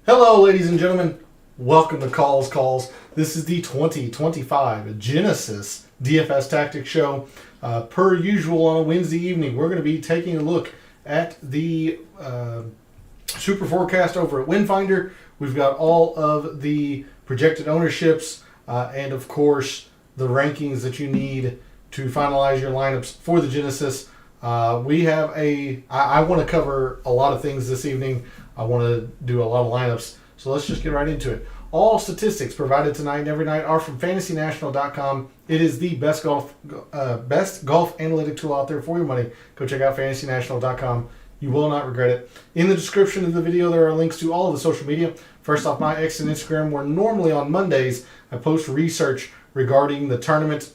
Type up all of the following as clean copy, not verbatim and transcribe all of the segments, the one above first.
Hello, ladies and gentlemen. Welcome to Calls. This is the 2025 Genesis DFS Tactics show. Per usual on a Wednesday evening, we're going to be taking a look at the super forecast over at Windfinder. We've got all of the projected ownerships and, of course, the rankings that you need to finalize your lineups for the Genesis. I want to cover a lot of things this evening. I want to do a lot of lineups, so let's just get right into it. All statistics provided tonight and every night are from FantasyNational.com. It is the best golf analytic tool out there for your money. Go check out FantasyNational.com. You will not regret it. In the description of the video, there are links to all of the social media. First off, my X and Instagram, where normally on Mondays I post research regarding the tournament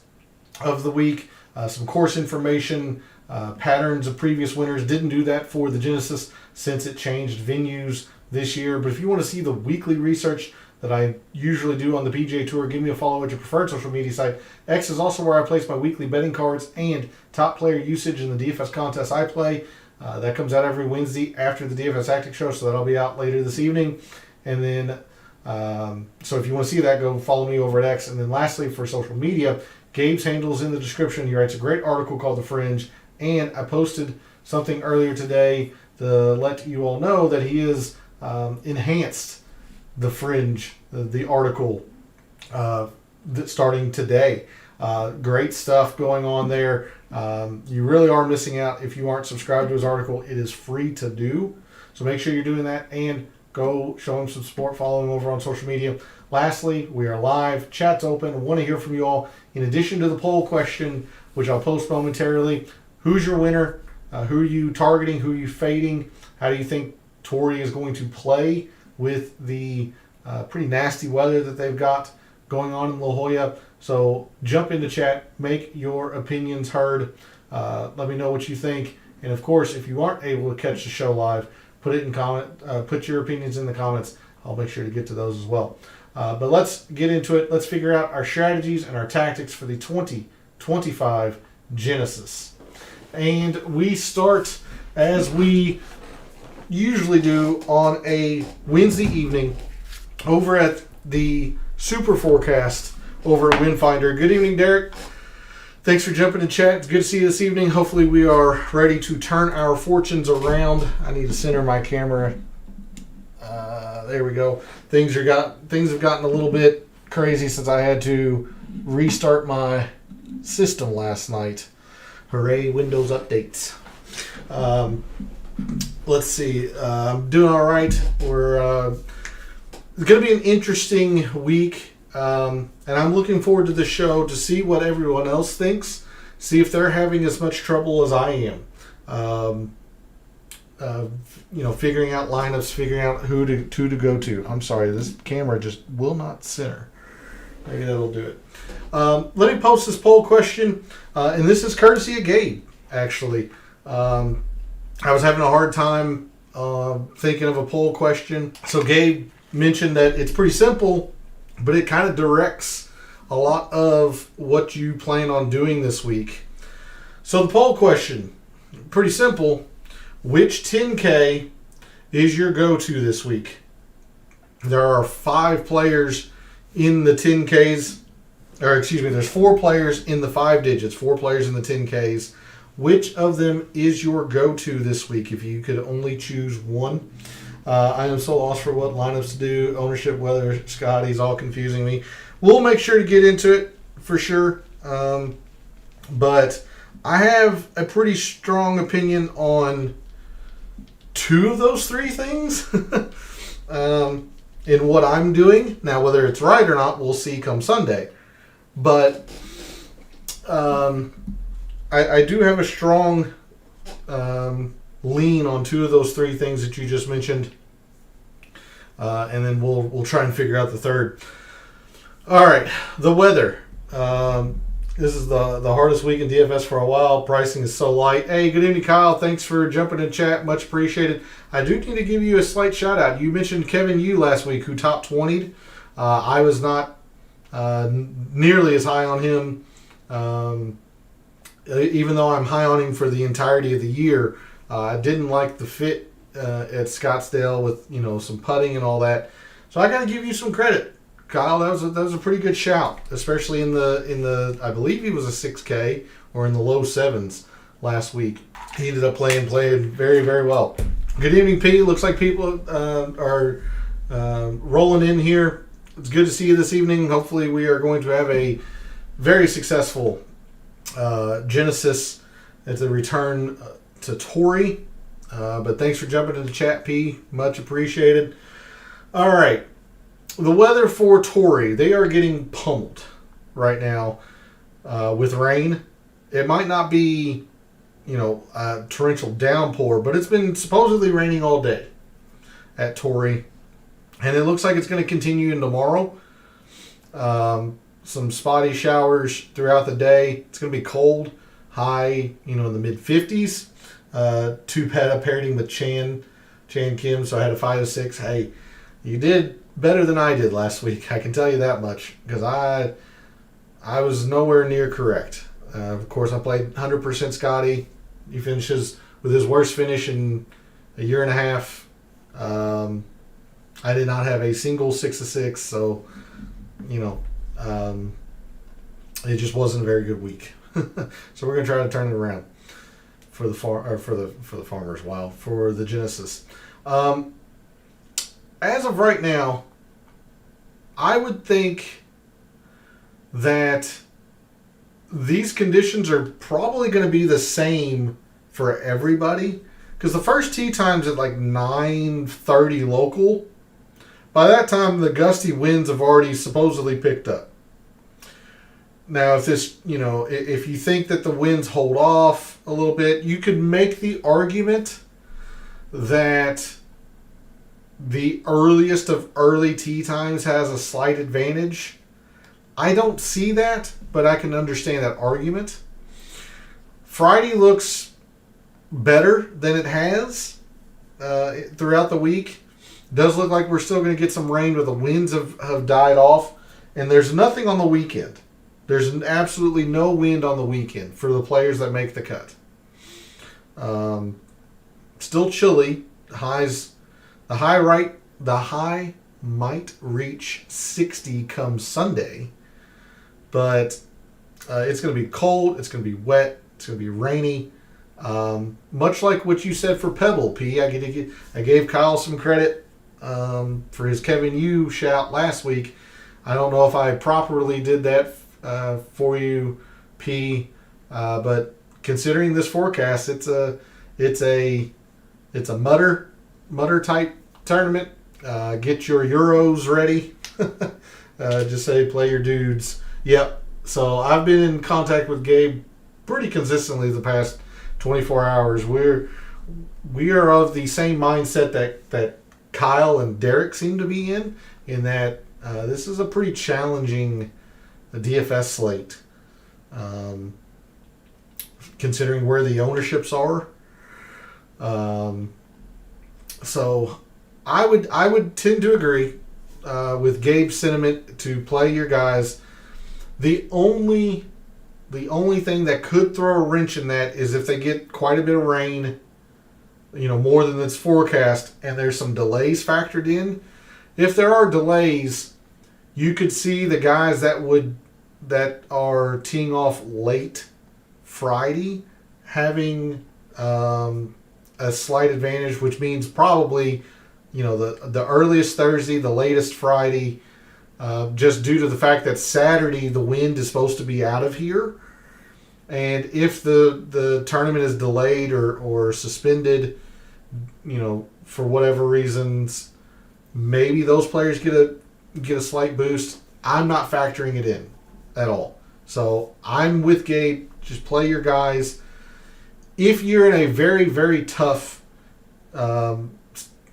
of the week, some course information, patterns of previous winners. Didn't do that for the Genesis since it changed venues this year. But if you want to see the weekly research that I usually do on the PGA Tour, give me a follow at your preferred social media site. X is also where I place my weekly betting cards and top player usage in the DFS contest I play. That comes out every Wednesday after the DFS Tactics show, so that'll be out later this evening. And then, so if you want to see that, go follow me over at X. And then lastly, for social media, Gabe's handle is in the description. He writes a great article called The Fringe. And I posted something earlier today to let you all know that he has enhanced The Fringe, the article, starting today. Great stuff going on there. You really are missing out if you aren't subscribed to his article. It is free to do. So make sure you're doing that and go show him some support. Follow him over on social media. Lastly, we are live. Chat's open. I want to hear from you all. In addition to the poll question, which I'll post momentarily, who's your winner? Who are you targeting? Who are you fading? How do you think Torrey is going to play with the pretty nasty weather that they've got going on in La Jolla? So jump into chat. Make your opinions heard. Let me know what you think. And, of course, if you aren't able to catch the show live, put your opinions in the comments. I'll make sure to get to those as well. But let's get into it. Let's figure out our strategies and our tactics for the 2025 Genesis. And we start, as we usually do, on a Wednesday evening over at the Super Forecast over at Windfinder. Good evening, Derek. Thanks for jumping in chat. It's good to see you this evening. Hopefully we are ready to turn our fortunes around. I need to center my camera. There we go. Things have gotten a little bit crazy since I had to restart my system last night. Hooray, Windows updates. Let's see. I'm doing all right. It's going to be an interesting week. And I'm looking forward to the show to see what everyone else thinks. See if they're having as much trouble as I am. Figuring out lineups, figuring out who to go to. I'm sorry, this camera just will not center. Maybe that'll do it. Let me post this poll question, and this is courtesy of Gabe, actually. I was having a hard time thinking of a poll question. So Gabe mentioned that it's pretty simple, but it kind of directs a lot of what you plan on doing this week. So the poll question, pretty simple. Which 10K is your go-to this week? There are 5 players in the 10Ks, there's 4 players in the 5 digits, 4 players in the 10Ks. Which of them is your go-to this week if you could only choose one? I am so lost for what lineups to do, ownership, weather, Scotty's all confusing me. We'll make sure to get into it for sure. But I have a pretty strong opinion on 2 of those 3 things in what I'm doing. Now, whether it's right or not, we'll see come Sunday. But I do have a strong lean on 2 of those 3 things that you just mentioned. And then we'll try and figure out the third. All right, the weather. This is the hardest week in DFS for a while. Pricing is so light. Hey, good evening, Kyle. Thanks for jumping in chat. Much appreciated. I do need to give you a slight shout out. You mentioned Kevin Yu last week, who top 20'd. I was not nearly as high on him, even though I'm high on him for the entirety of the year. I didn't like the fit at Scottsdale with some putting and all that. So I got to give you some credit, Kyle. That was a pretty good shout, especially in the I believe he was a 6K or in the low sevens last week. He ended up playing very, very well. Good evening, Pete. Looks like people are rolling in here. It's good to see you this evening. Hopefully we are going to have a very successful Genesis at the return to Torrey. But thanks for jumping in the chat, P. Much appreciated. All right. The weather for Torrey, they are getting pummeled right now with rain. It might not be, a torrential downpour, but it's been supposedly raining all day at Torrey. And it looks like it's going to continue in tomorrow. Some spotty showers throughout the day. It's going to be cold, high, in the mid-50s. Two pairing with Chan Kim, so I had a 5 to 6. Hey, you did better than I did last week. I can tell you that much because I was nowhere near correct. Of course, I played 100% Scotty. He finishes with his worst finish in a year and a half. I did not have a single 6 to 6, so it just wasn't a very good week. So we're gonna try to turn it around for the farmers. Wow, for the Genesis. As of right now, I would think that these conditions are probably going to be the same for everybody because the first tee time's at like 9:30 local. By that time, the gusty winds have already supposedly picked up. Now, if you think that the winds hold off a little bit, you could make the argument that the earliest of early tee times has a slight advantage. I don't see that, but I can understand that argument. Friday looks better than it has throughout the week. Does look like we're still going to get some rain, but the winds have died off, and there's nothing on the weekend. There's absolutely no wind on the weekend for the players that make the cut. Still chilly. The high might reach 60 come Sunday, but it's going to be cold. It's going to be wet. It's going to be rainy. Much like what you said for Pebble, P. I gave Kyle some credit for his Kevin Yu shout last week. I don't know if I properly did that for you, P. But considering this forecast, it's a mutter type tournament. Get your Euros ready. Just say play your dudes. Yep. So I've been in contact with Gabe pretty consistently the past 24 hours. We are of the same mindset that Kyle and Derek seem to be in that this is a pretty challenging DFS slate, considering where the ownerships are. So I would tend to agree with Gabe's sentiment to play your guys. The only thing that could throw a wrench in that is if they get quite a bit of rain, more than it's forecast, and there's some delays factored in. If there are delays, you could see the guys that are teeing off late Friday having a slight advantage, which means probably the earliest Thursday, the latest Friday, just due to the fact that Saturday the wind is supposed to be out of here. And if the tournament is delayed or suspended, for whatever reasons, maybe those players get a slight boost. I'm not factoring it in at all. So I'm with Gabe. Just play your guys. If you're in a very, very tough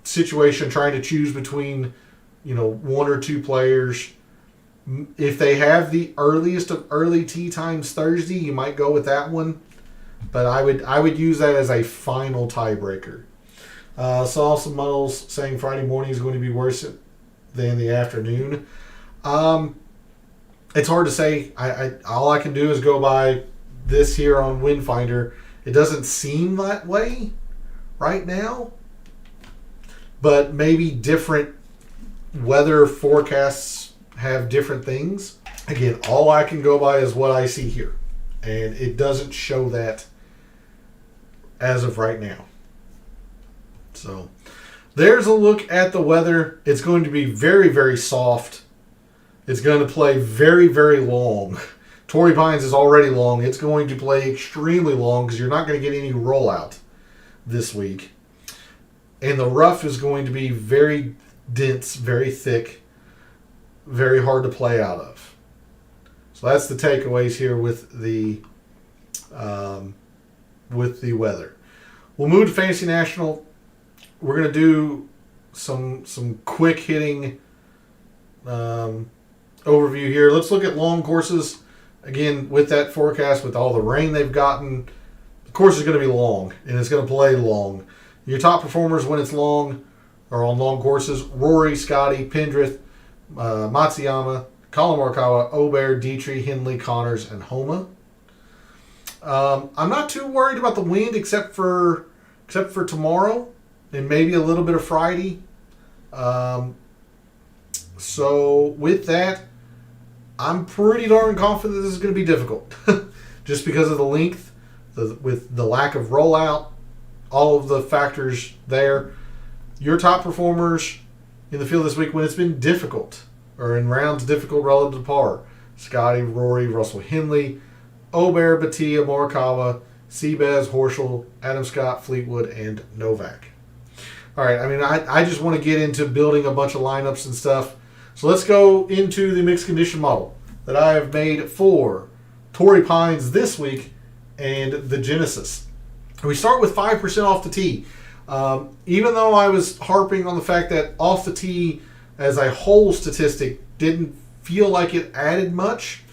situation trying to choose between, one or two players, if they have the earliest of early tee times Thursday, you might go with that one. But I would use that as a final tiebreaker. Saw some models saying Friday morning is going to be worse than the afternoon. It's hard to say. All I can do is go by this here on Windfinder. It doesn't seem that way right now. but maybe different weather forecasts have different things. Again, all I can go by is what I see here, and it doesn't show that as of right now. So there's a look at the weather. It's going to be very, very soft. It's going to play very, very long. Torrey Pines is already long. It's going to play extremely long because you're not going to get any rollout this week. And the rough is going to be very dense, very thick, very hard to play out of. So that's the takeaways here with the weather. We'll move to Fantasy National. We're going to do some quick hitting overview here. Let's look at long courses. Again, with that forecast, with all the rain they've gotten, the course is going to be long, and it's going to play long. Your top performers when it's long are on long courses: Rory, Scotty, Pendrith, Matsuyama, Colin Morikawa, Obear, Dietrich, Hindley, Connors, and Homa. I'm not too worried about the wind except for tomorrow and maybe a little bit of Friday. So with that, I'm pretty darn confident this is going to be difficult. Just because of the length, with the lack of rollout, all of the factors there. Your top performers in the field this week when it's been difficult, or in rounds difficult relative to par: Scotty, Rory, Russell Hindley, Obear, Batia, Morikawa, Seabez, Horschel, Adam Scott, Fleetwood, and Novak. All right, I mean, I just want to get into building a bunch of lineups and stuff. So let's go into the mixed condition model that I have made for Torrey Pines this week and the Genesis. We start with 5% off the tee. Even though I was harping on the fact that off the tee as a whole statistic didn't feel like it added much,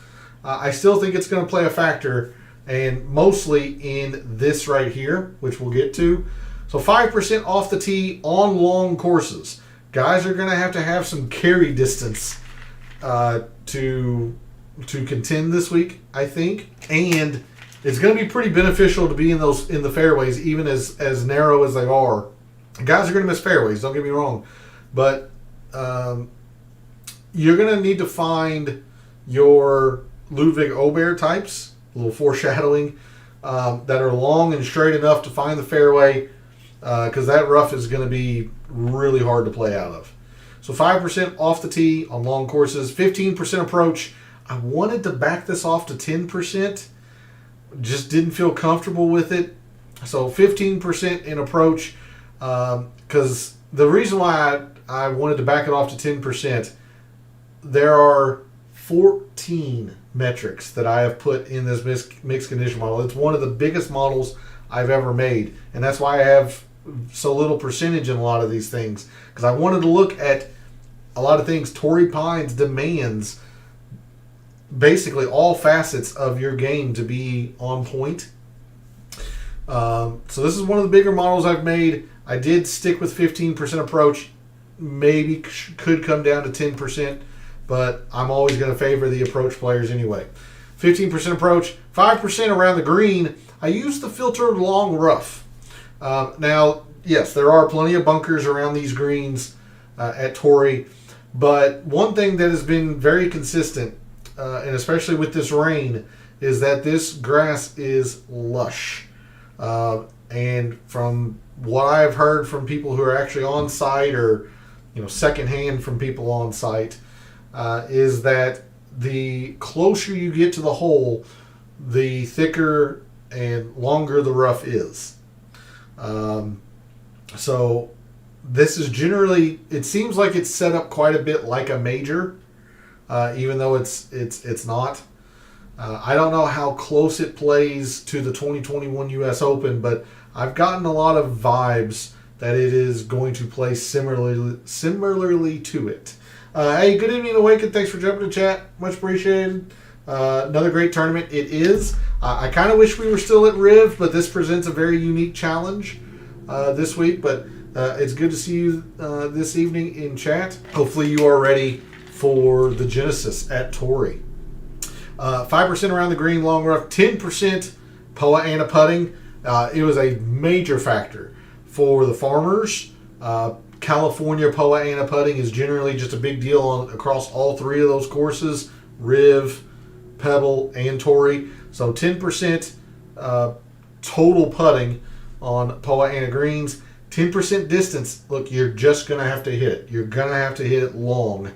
I still think it's going to play a factor, and mostly in this right here, which we'll get to. So 5% off the tee on long courses. Guys are going to have some carry distance to contend this week, I think, and it's going to be pretty beneficial to be in the fairways, even as narrow as they are. Guys are going to miss fairways, don't get me wrong, but you're going to need to find your Ludwig Obear types, a little foreshadowing, that are long and straight enough to find the fairway, because that rough is going to be really hard to play out of. So 5% off the tee on long courses, 15% approach. I wanted to back this off to 10%, just didn't feel comfortable with it. So 15% in approach, because the reason why I wanted to back it off to 10%, there are 14 metrics that I have put in this mixed condition model. It's one of the biggest models I've ever made, and that's why I have so little percentage in a lot of these things, because I wanted to look at a lot of things. Torrey Pines demands basically all facets of your game to be on point. So this is one of the bigger models I've made. I did stick with 15% approach. Maybe could come down to 10%, but I'm always going to favor the approach players anyway. 15% approach, 5% around the green. I used the filtered long rough. Now, yes, there are plenty of bunkers around these greens at Torrey, but one thing that has been very consistent, and especially with this rain, is that this grass is lush. And from what I've heard from people who are actually on site, or secondhand from people on site, is that the closer you get to the hole, the thicker and longer the rough is. So this is generally, it seems like it's set up quite a bit like a major, even though it's not. I don't know how close it plays to the 2021 US Open, but I've gotten a lot of vibes that it is going to play similarly to it. Hey, good evening, Awakened. Thanks for jumping to chat. Much appreciated. Another great tournament. It is. I kind of wish we were still at Riv, but this presents a very unique challenge this week. But it's good to see you this evening in chat. Hopefully you are ready for the Genesis at Torrey. 5% around the green, long rough, 10% POA and putting. It was a major factor for the farmers. California Poa annua putting is generally just a big deal across all three of those courses, Riv, Pebble, and Torrey. So 10% total putting on Poa annua greens. 10% distance. Look, you're just going to have to hit it. You're going to have to hit it long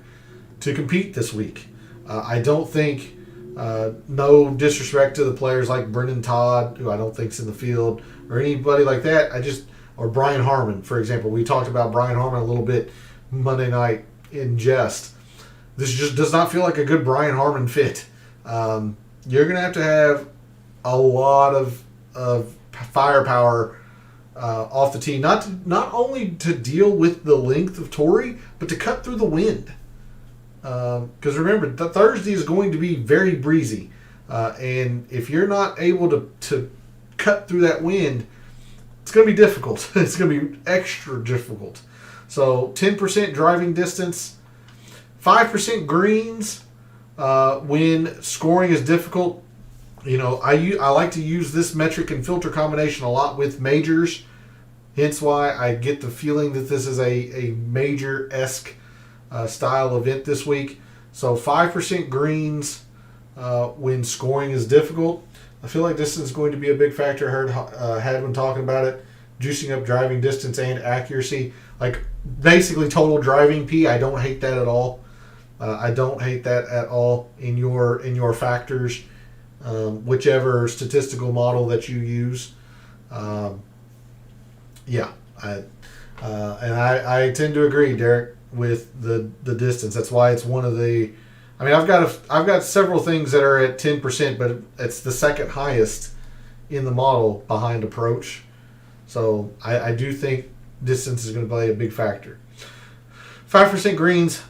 to compete this week. I don't think, no disrespect to the players like Brendan Todd, who I don't think's in the field, or anybody like that. Or Brian Harmon, for example. We talked about Brian Harmon a little bit Monday night in jest. This just does not feel like a good Brian Harmon fit. You're going to have a lot of firepower off the tee, not only to deal with the length of Torrey, but to cut through the wind. Because remember, the Thursday is going to be very breezy, and if you're not able to cut through that wind, it's going to be difficult. It's going to be extra difficult. So 10% driving distance, 5% greens when scoring is difficult. I like to use this metric and filter combination a lot with majors. Hence why I get the feeling that this is a major-esque style event this week. So 5% greens when scoring is difficult. I feel like this is going to be a big factor. I heard Hadwin talking about it, juicing up driving distance and accuracy. Like basically total driving P. I don't hate that at all. I don't hate that at all in your factors, whichever statistical model that you use. I tend to agree, Derek, with the distance. That's why it's one of the. I mean, I've got several things that are at 10%, but it's the second highest in the model behind approach. So I do think distance is going to play a big factor. 5% greens.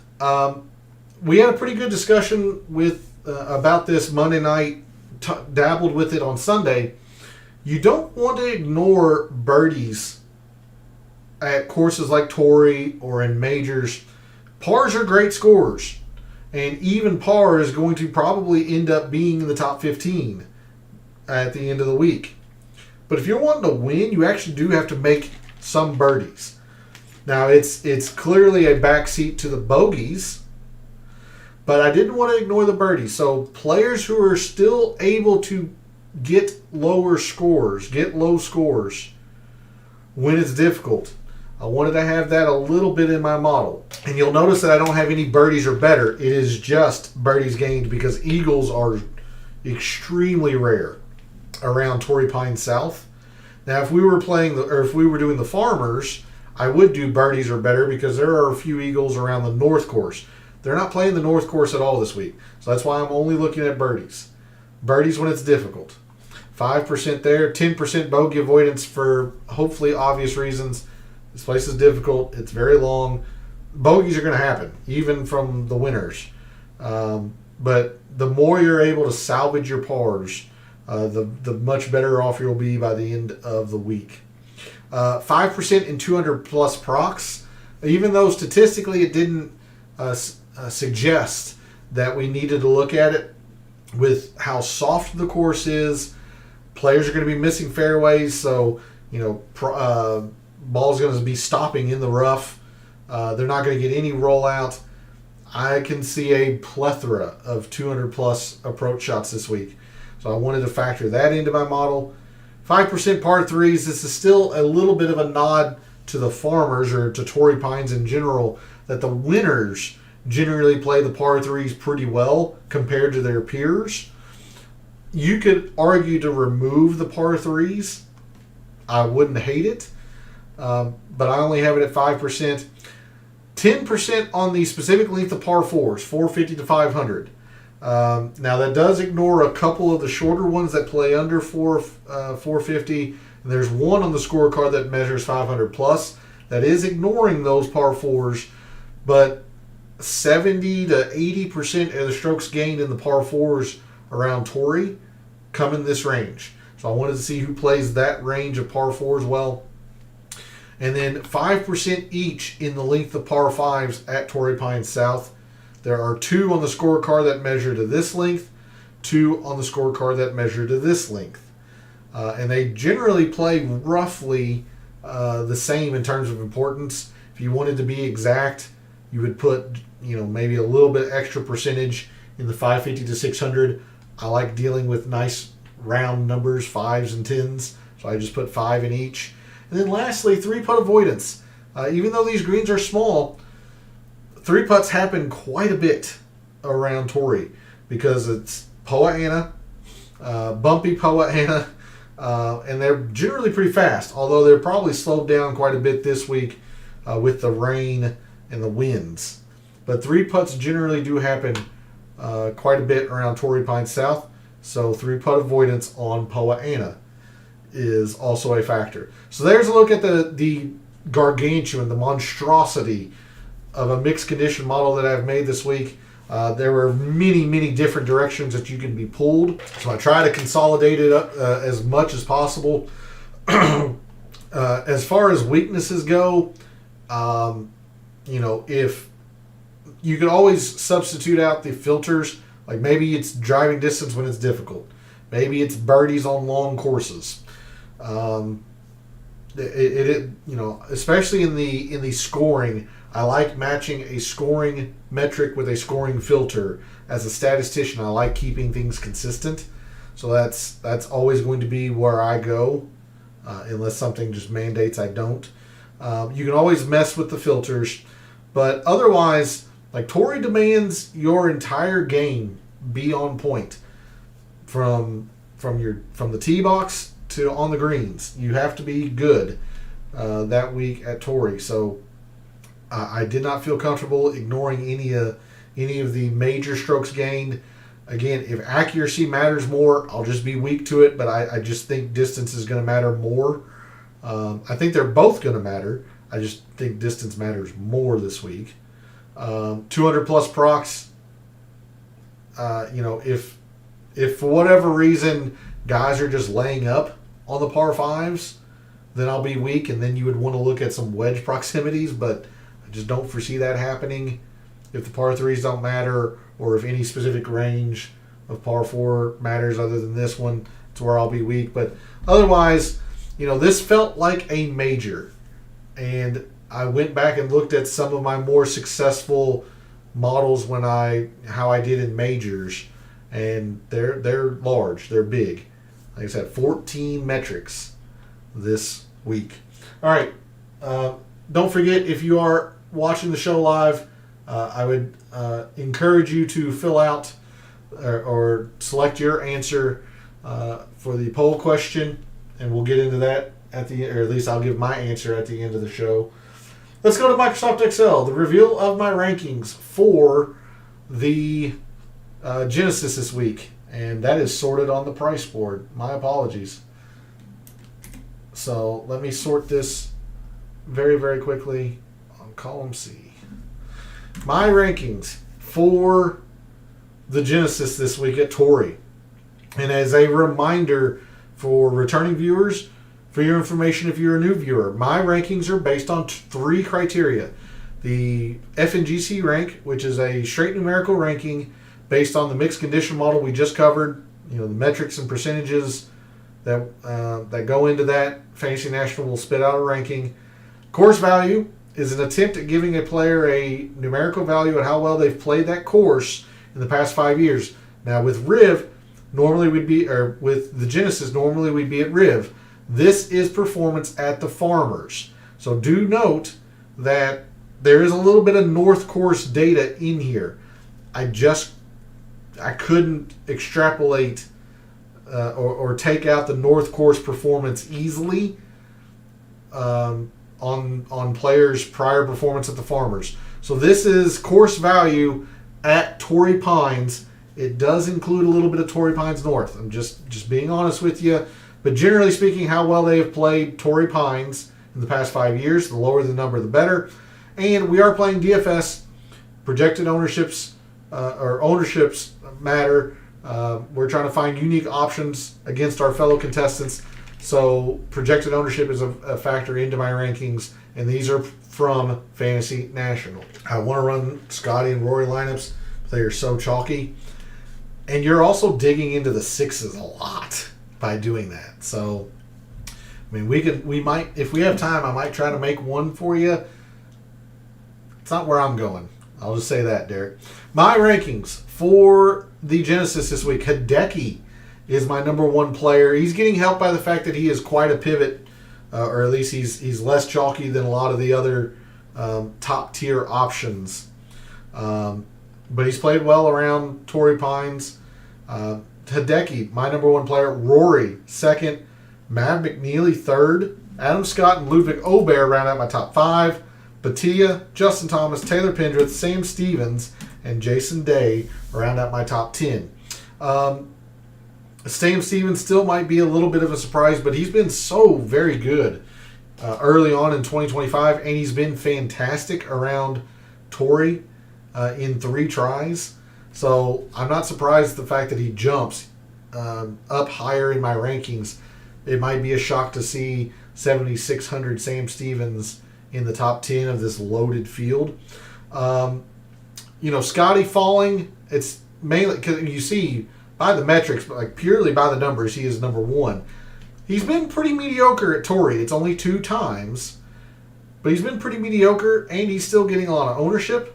We had a pretty good discussion about this Monday night. Dabbled with it on Sunday. You don't want to ignore birdies at courses like Torrey or in majors. Pars are great scorers, and even par is going to probably end up being in the top 15 at the end of the week. But if you're wanting to win, you actually do have to make some birdies. Now, it's clearly a backseat to the bogeys, but I didn't want to ignore the birdies. So players who are still able to get low scores when it's difficult, I wanted to have that a little bit in my model. And you'll notice that I don't have any birdies or better. It is just birdies gained because eagles are extremely rare around Torrey Pines South. Now, if we were doing the Farmers, I would do birdies or better because there are a few eagles around the North Course. They're not playing the North Course at all this week. So that's why I'm only looking at birdies. Birdies when it's difficult. 5% there, 10% bogey avoidance for hopefully obvious reasons. This place is difficult. It's very long. Bogeys are going to happen, even from the winners. But the more you're able to salvage your pars, the much better off you'll be by the end of the week. 5% in 200 plus procs, even though statistically it didn't suggest that we needed to look at it with how soft the course is. Players are going to be missing fairways, so ball's going to be stopping in the rough. They're not going to get any rollout. I can see a plethora of 200 plus approach shots this week, so I wanted to factor that into my model. 5% par threes. This is still a little bit of a nod to the Farmers or to Torrey Pines in general, that the winners generally play the par threes pretty well compared to their peers. You could argue to remove the par threes. I wouldn't hate it, but I only have it at 5%. 10% on the specific length of par fours, 450 to 500. Now that does ignore a couple of the shorter ones that play under 450. And there's one on the scorecard that measures 500 plus. That is ignoring those par fours, but 70 to 80% of the strokes gained in the par fours around Torrey come in this range. So I wanted to see who plays that range of par fours well. And then 5% each in the length of par fives at Torrey Pines South. There are 2 on the scorecard that measure to this length, 2 on the scorecard that measure to this length. And they generally play roughly the same in terms of importance. If you wanted to be exact, you would put, maybe a little bit extra percentage in the 550 to 600. I like dealing with nice round numbers, 5s and 10s, so I just put 5 in each. And then lastly, 3-putt avoidance. Even though these greens are small, 3-putts happen quite a bit around Torrey because it's Poa annua, bumpy Poa annua, and they're generally pretty fast, although they're probably slowed down quite a bit this week with the rain and the winds. But 3-putts generally do happen quite a bit around Torrey Pines South, so 3-putt avoidance on Poa annua is also a factor. So there's a look at the gargantuan, the monstrosity of a mixed condition model that I've made this week. There were many different directions that you can be pulled, so I try to consolidate it up as much as possible. As far as weaknesses go, if you can always substitute out the filters, like maybe it's driving distance when it's difficult, maybe it's birdies on long courses. Especially in the scoring, I like matching a scoring metric with a scoring filter. As a statistician, I like keeping things consistent, so that's always going to be where I go, unless something just mandates I don't. You can always mess with the filters, but otherwise, like, Torrey demands your entire game be on point from the tee box to on the greens. You have to be good that week at Torrey. So I did not feel comfortable ignoring any of the major strokes gained. Again, if accuracy matters more, I'll just be weak to it, but I just think distance is going to matter more. I think they're both going to matter. I just think distance matters more this week. 200 plus procs, if for whatever reason guys are just laying up on the par 5s, then I'll be weak, and then you would want to look at some wedge proximities, but I just don't foresee that happening. If the par 3s don't matter, or if any specific range of par 4 matters other than this one, it's where I'll be weak. But otherwise, this felt like a major, and I went back and looked at some of my more successful models how I did in majors, and they're large, they're big. Like I said, 14 metrics this week. All right, don't forget, if you are watching the show live, I would encourage you to fill out or select your answer for the poll question, and we'll get into that or at least I'll give my answer at the end of the show. Let's go to Microsoft Excel, the reveal of my rankings for the Genesis this week, and that is sorted on the price board. My apologies. So let me sort this very quickly on column C. My rankings for the Genesis this week at Torrey. And as a reminder for returning viewers, for your information if you're a new viewer, my rankings are based on 3 criteria. The FNGC rank, which is a straight numerical ranking based on the mixed condition model we just covered, the metrics and percentages that go into that. Fantasy National will spit out a ranking. Course value is an attempt at giving a player a numerical value at how well they've played that course in the past 5 years. Now with Riv, with the Genesis, normally we'd be at Riv. This is performance at the Farmers. So do note that there is a little bit of North Course data in here. I couldn't extrapolate or take out the North Course performance easily on players' prior performance at the Farmers. So this is course value at Torrey Pines. It does include a little bit of Torrey Pines North. I'm just being honest with you. But generally speaking, how well they have played Torrey Pines in the past 5 years, the lower the number, the better. And we are playing DFS. Projected ownerships matter. We're trying to find unique options against our fellow contestants. So projected ownership is a factor into my rankings, and these are from Fantasy National. I want to run Scotty and Rory lineups. They are so chalky. And you're also digging into the 6s a lot by doing that. So, I mean, we might, if we have time, I might try to make one for you. It's not where I'm going. I'll just say that, Derek. My rankings for the Genesis this week. Hideki is my number one player. He's getting helped by the fact that he is quite a pivot, or at least he's less chalky than a lot of the other top tier options. But he's played well around Torrey Pines. Hideki, my number one player. Rory, second. Matt McNeely, third. Adam Scott and Ludwig Aubert round out my top 5. Batia, Justin Thomas, Taylor Pendrith, Sam Stevens, and Jason Day round out my top 10. Sam Stevens still might be a little bit of a surprise, but he's been so very good early on in 2025, and he's been fantastic around Torrey in 3 tries. So I'm not surprised at the fact that he jumps up higher in my rankings. It might be a shock to see 7,600 Sam Stevens in the top 10 of this loaded field. Scotty falling, it's mainly because you see by the metrics, like purely by the numbers, he is number 1. He's been pretty mediocre at Torrey. It's only 2 times, but he's been pretty mediocre, and he's still getting a lot of ownership.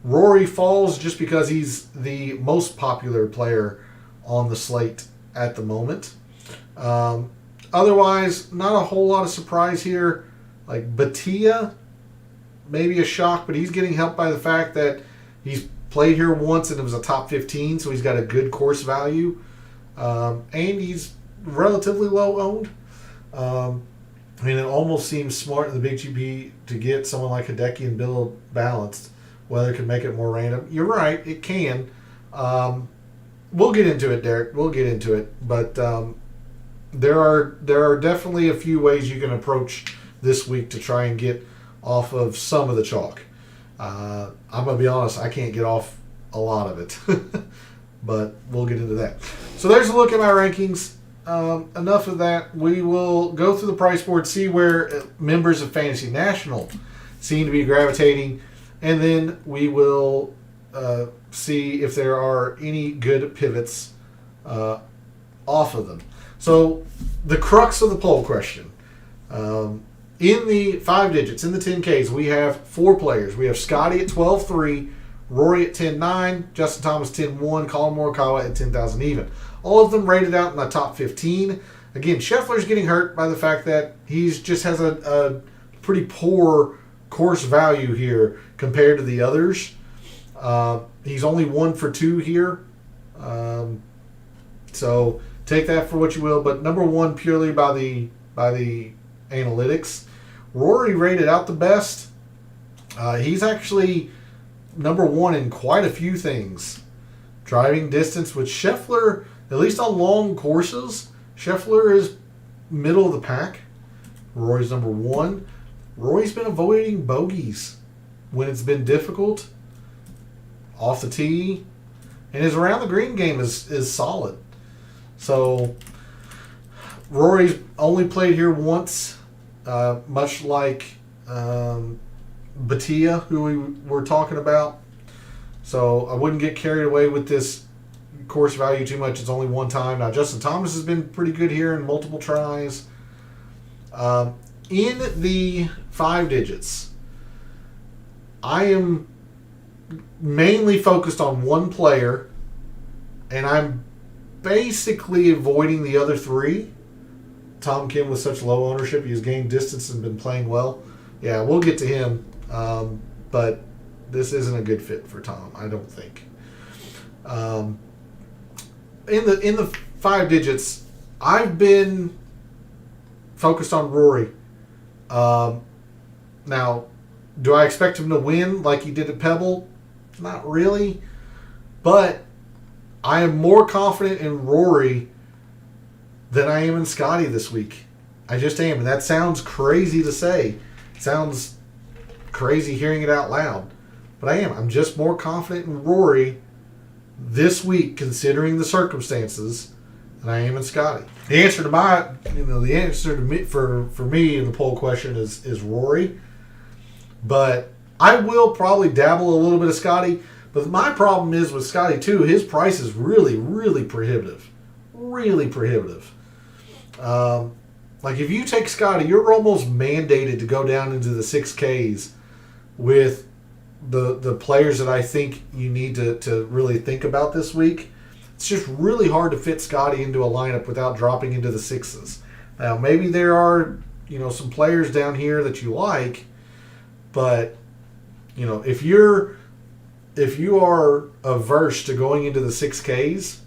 Rory falls just because he's the most popular player on the slate at the moment. Otherwise, not a whole lot of surprise here. Like Batia, maybe a shock, but he's getting helped by the fact that he's played here once and it was a top 15, so he's got a good course value. And he's relatively low owned. It almost seems smart in the Big GP to get someone like Hideki and build balanced. Whether it can make it more random. You're right, it can. We'll get into it, Derek. We'll get into it. But there are definitely a few ways you can approach this week to try and get off of some of the chalk. I'm going to be honest, I can't get off a lot of it. But we'll get into that. So there's a look at my rankings. Enough of that. We will go through the price board, see where members of Fantasy National seem to be gravitating. And then we will see if there are any good pivots off of them. So the crux of the poll question. In the 5 digits, in the 10Ks, we have 4 players. We have Scotty at 12.3, Rory at 10.9, Justin Thomas 10.1, Colin Morikawa at 10,000 even. All of them rated out in the top 15. Again, Scheffler's getting hurt by the fact that he just has a pretty poor course value here compared to the others. He's only 1 for 2 here. So take that for what you will. But number 1 purely by the analytics. Rory rated out the best. He's actually number 1 in quite a few things. Driving distance with Scheffler, at least on long courses, Scheffler is middle of the pack. Rory's number 1. Rory's been avoiding bogeys when it's been difficult off the tee, and his around the green game is solid. So Rory's only played here once, much like Batia, who we were talking about. So I wouldn't get carried away with this course value too much. It's only 1 time. Now Justin Thomas has been pretty good here in multiple tries. In the 5 digits, I am mainly focused on 1 player, and I'm basically avoiding the other 3. Tom Kim with such low ownership, he's gained distance and been playing well. Yeah, we'll get to him, but this isn't a good fit for Tom, I don't think. In the 5 digits, I've been focused on Rory. Now, do I expect him to win like he did at Pebble? Not really. But I am more confident in Rory than I am in Scotty this week. I just am. And that sounds crazy to say. It sounds crazy hearing it out loud. But I am. I'm just more confident in Rory this week, considering the circumstances, than I am in Scotty. The answer to me for me in the poll question is Rory. But I will probably dabble a little bit of Scotty. But my problem is with Scotty too, his price is really, really prohibitive. Really prohibitive. Like if you take Scotty, you're almost mandated to go down into the 6Ks with the players that I think you need to really think about this week, it's just really hard to fit Scotty into a lineup without dropping into the sixes. Now, maybe there are, some players down here that you like, but, if you are averse to going into the 6Ks,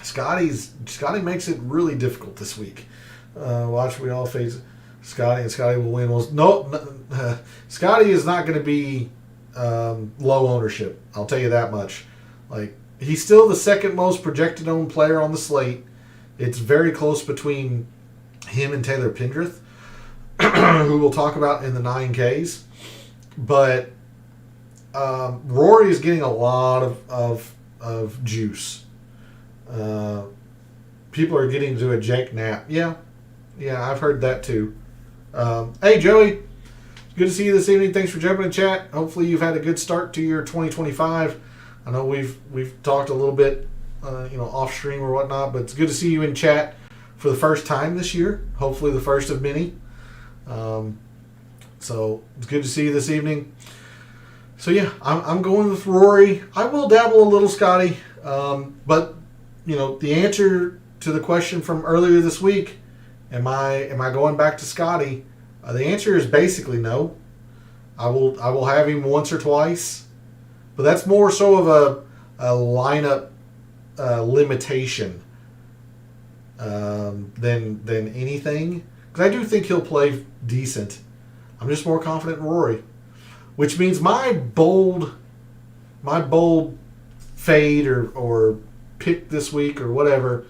Scotty makes it really difficult this week. Watch, we all face Scotty, and Scotty will win. Well, no, Scotty is not going to be low ownership. I'll tell you that much. Like, he's still the second most projected owned player on the slate. It's very close between him and Taylor Pendrith, who we'll talk about in the 9Ks. But Rory is getting a lot of juice. People are getting to a Jake Knapp. Yeah, I've heard that too. Hey, Joey. Good to see you this evening. Thanks for jumping in chat. Hopefully you've had a good start to your 2025. I know we've talked a little bit, off stream or whatnot, but it's good to see you in chat for the first time this year. Hopefully the first of many. So it's good to see you this evening. So yeah, I'm going with Rory. I will dabble a little Scotty, but the answer to the question from earlier this week, am I going back to Scotty? The answer is basically no. I will have him once or twice, but that's more so of a lineup limitation than anything. Because I do think he'll play decent. I'm just more confident in Rory, which means my bold fade or pick this week or whatever.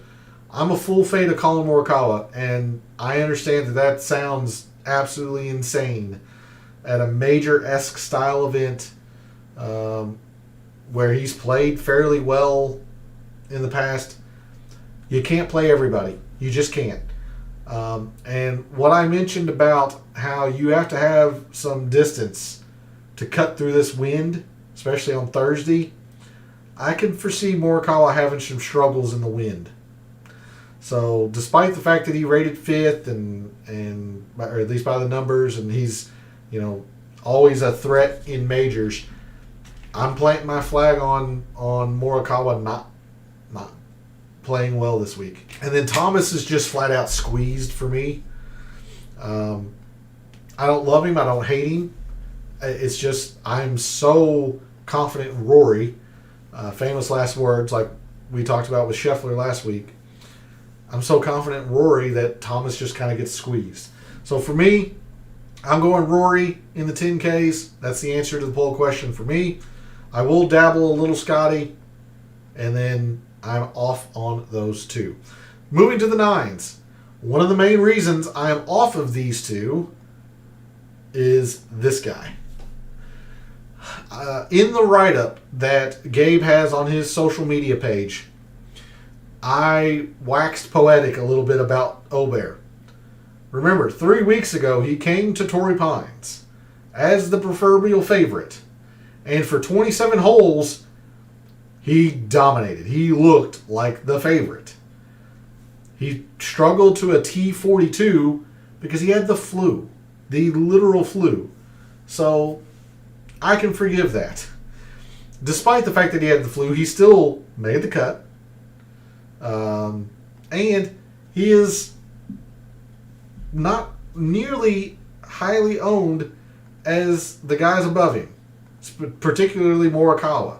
I'm a full fade of Colin Morikawa, and I understand that sounds absolutely insane at a major-esque style event where he's played fairly well in the past. You can't play everybody. You just can't. And what I mentioned about how you have to have some distance to cut through this wind, especially on Thursday, I can foresee Morikawa having some struggles in the wind. So, despite the fact that he rated fifth and or at least by the numbers, and he's, always a threat in majors, I'm planting my flag on Morikawa not playing well this week. And then Thomas is just flat out squeezed for me. I don't love him. I don't hate him. It's just I'm so confident in Rory. Famous last words, like we talked about with Scheffler last week. I'm so confident in Rory that Thomas just kind of gets squeezed. So for me, I'm going Rory in the 10Ks. That's the answer to the poll question for me. I will dabble a little Scotty, and then I'm off on those two. Moving to the 9s. One of the main reasons I am off of these two is this guy. In the write-up that Gabe has on his social media page, I waxed poetic a little bit about Aubert. Remember, 3 weeks ago, he came to Torrey Pines as the proverbial favorite. And for 27 holes, he dominated. He looked like the favorite. He struggled to a T42 because he had the flu, the literal flu. So I can forgive that. Despite the fact that he had the flu, he still made the cut. And he is not nearly highly owned as the guys above him, particularly Morikawa.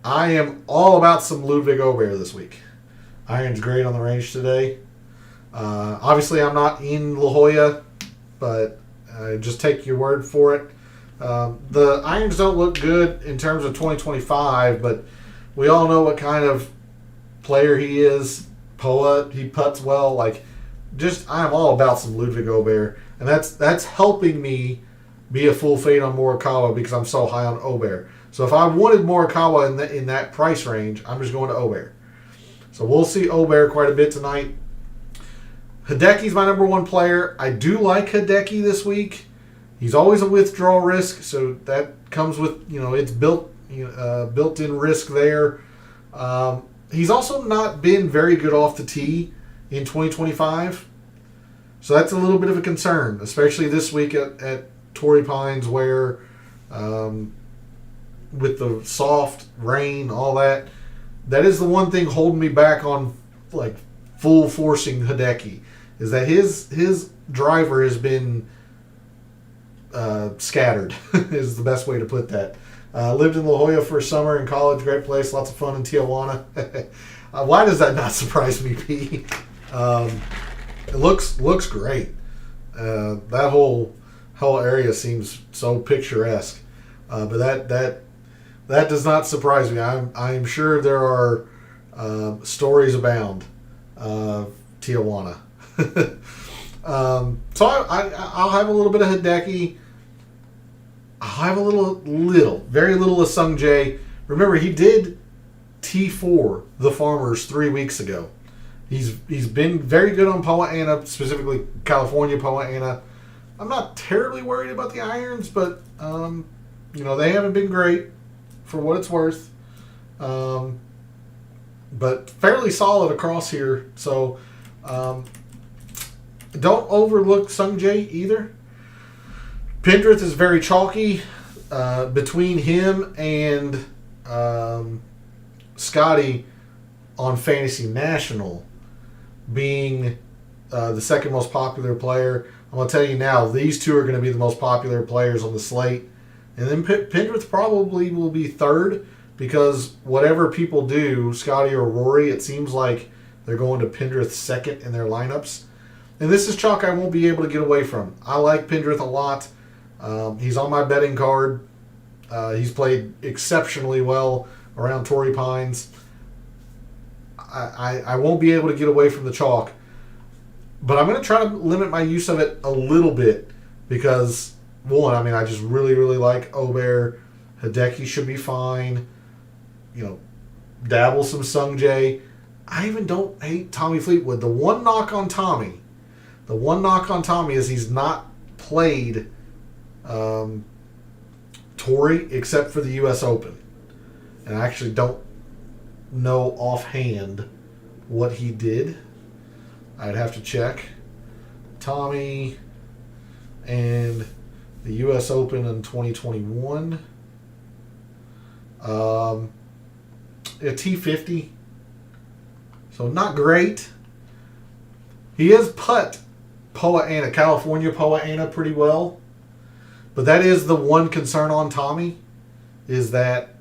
I am all about some Ludwig Aubert this week. Iron's great on the range today. Obviously, I'm not in La Jolla, but just take your word for it. The irons don't look good in terms of 2025, but we all know what kind of player he is. Poa, he putts well. I'm all about some Ludwig Aubert, and that's helping me be a full fade on Morikawa because I'm so high on Aubert. So if I wanted Morikawa in that price range, I'm just going to Aubert. So we'll see Aubert quite a bit tonight. Hideki's my number one player. I do like Hideki this week. He's always a withdrawal risk, so that comes with, it's built-in risk there. He's also not been very good off the tee in 2025, so that's a little bit of a concern, especially this week at Torrey Pines wear, with the soft rain, all that. That is the one thing holding me back on like full forcing Hideki, is that his driver has been scattered is the best way to put that. Lived in La Jolla for a summer in college, great place, lots of fun in Tijuana. Why does that not surprise me, P? It looks great. That whole area seems so picturesque, but that does not surprise me. I'm sure there are stories abound of Tijuana. So I'll have a little bit of Hideki. I'll have very little of Sung Jae. Remember, he did T4 the Farmers 3 weeks ago. He's been very good on Poa Annua, specifically California Poa Annua. I'm not terribly worried about the irons, but they haven't been great for what it's worth. But fairly solid across here. So don't overlook Sung Jae either. Pendrith is very chalky. Between him and Scotty on Fantasy National being the second most popular player, I'm going to tell you now, these two are going to be the most popular players on the slate. And then Pendrith probably will be third, because whatever people do, Scotty or Rory, it seems like they're going to Pendrith second in their lineups. And this is chalk I won't be able to get away from. I like Pendrith a lot. He's on my betting card. He's played exceptionally well around Torrey Pines. I won't be able to get away from the chalk. But I'm going to try to limit my use of it a little bit because, one, I just really, really like Aubert. Hideki should be fine. Dabble some Sung Jae. I even don't hate Tommy Fleetwood. The one knock on Tommy is he's not played Torrey except for the U.S. Open. And I actually don't know offhand what he did. I'd have to check. Tommy and the U.S. Open in 2021. A T50. So not great. He has putt Poa Annua, California Poa Annua pretty well. But that is the one concern on Tommy, is that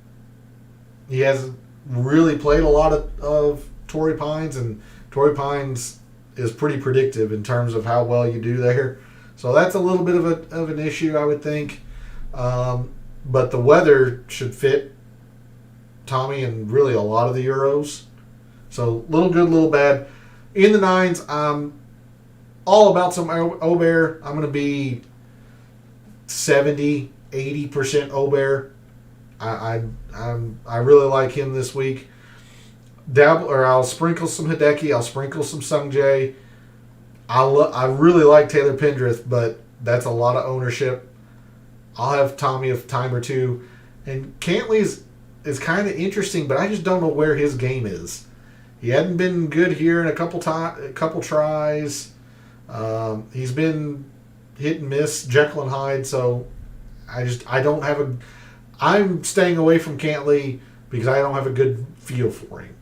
he hasn't really played a lot of Torrey Pines, and Torrey Pines is pretty predictive in terms of how well you do there. So that's a little bit of an issue, I would think. But the weather should fit Tommy and really a lot of the Euros. So little good, little bad. In the nines, I'm all about some Aubert. I'm going to be 70, 80% Aubert. I really like him this week. I'll sprinkle some Hideki. I'll sprinkle some Sung Jae. I really like Taylor Pendrith, but that's a lot of ownership. I'll have Tommy a time or two. And Cantley is kind of interesting, but I just don't know where his game is. He hadn't been good here in a couple tries. He's been hit and miss, Jekyll and Hyde. So I'm staying away from Cantley because I don't have a good feel for him.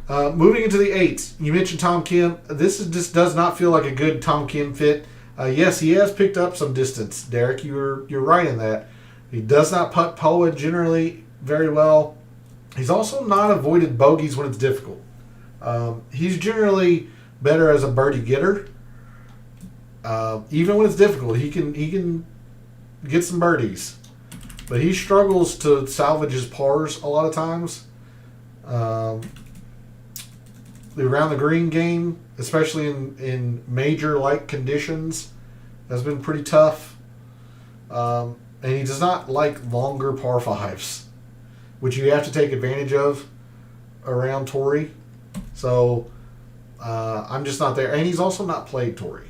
Moving into the eights, you mentioned Tom Kim. This just does not feel like a good Tom Kim fit. Yes, he has picked up some distance, Derek. You're right in that. He does not putt Poa generally very well. He's also not avoided bogeys when it's difficult. He's generally better as a birdie getter. Even when it's difficult, he can get some birdies. But he struggles to salvage his pars a lot of times. The around the green game, especially in major-like conditions, has been pretty tough. And he does not like longer par fives, which you have to take advantage of around Torrey. So I'm just not there. And he's also not played Torrey.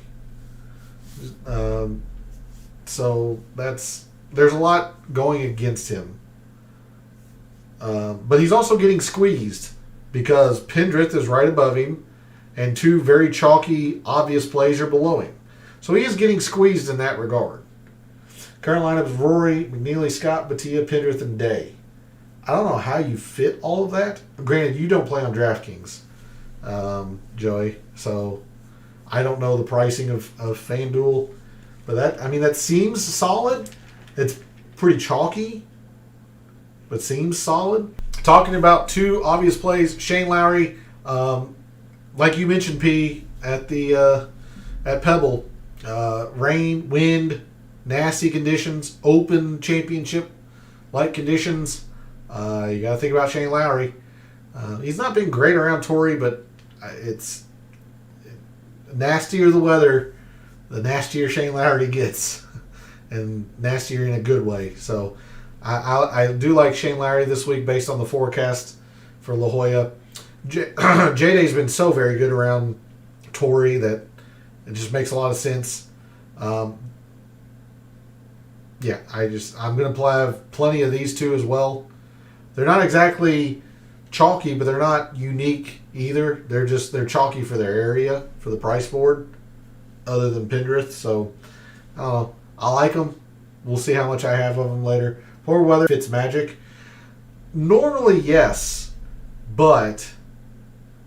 So there's a lot going against him. But he's also getting squeezed because Pendrith is right above him and two very chalky, obvious plays are below him. So he is getting squeezed in that regard. Current lineup is Rory, McNeely, Scott, Batia, Pendrith, and Day. I don't know how you fit all of that. Granted, you don't play on DraftKings, Joey, so I don't know the pricing of FanDuel. But that seems solid. It's pretty chalky, but seems solid. Talking about two obvious plays, Shane Lowry, like you mentioned, P, at Pebble, rain, wind, nasty conditions, open championship-like conditions. You got to think about Shane Lowry. He's not been great around Torrey, but it's nastier the weather, the nastier Shane Lowry gets, and nastier in a good way. So I do like Shane Lowry this week based on the forecast for La Jolla. J-Day's been so very good around Torrey that it just makes a lot of sense. I'm going to have plenty of these two as well. They're not exactly chalky, but they're not unique either. They're chalky for their area, for the price board, other than Pendrith. So, I don't know. I like them. We'll see how much I have of them later. Poor weather fits magic. Normally, yes, but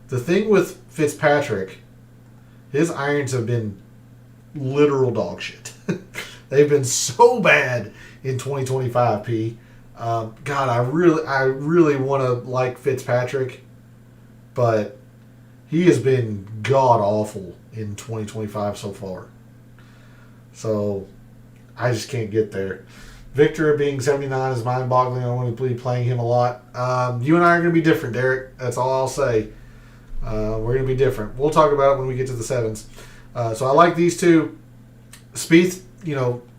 the thing with Fitzpatrick, his irons have been literal dog shit. They've been so bad in 2025, P. God, I really want to like Fitzpatrick, but he has been god awful in 2025 so far. So I just can't get there. Victor being 79 is mind-boggling. I want to be playing him a lot. You and I are going to be different, Derek. That's all I'll say. We're going to be different. We'll talk about it when we get to the sevens. So I like these two. Spieth,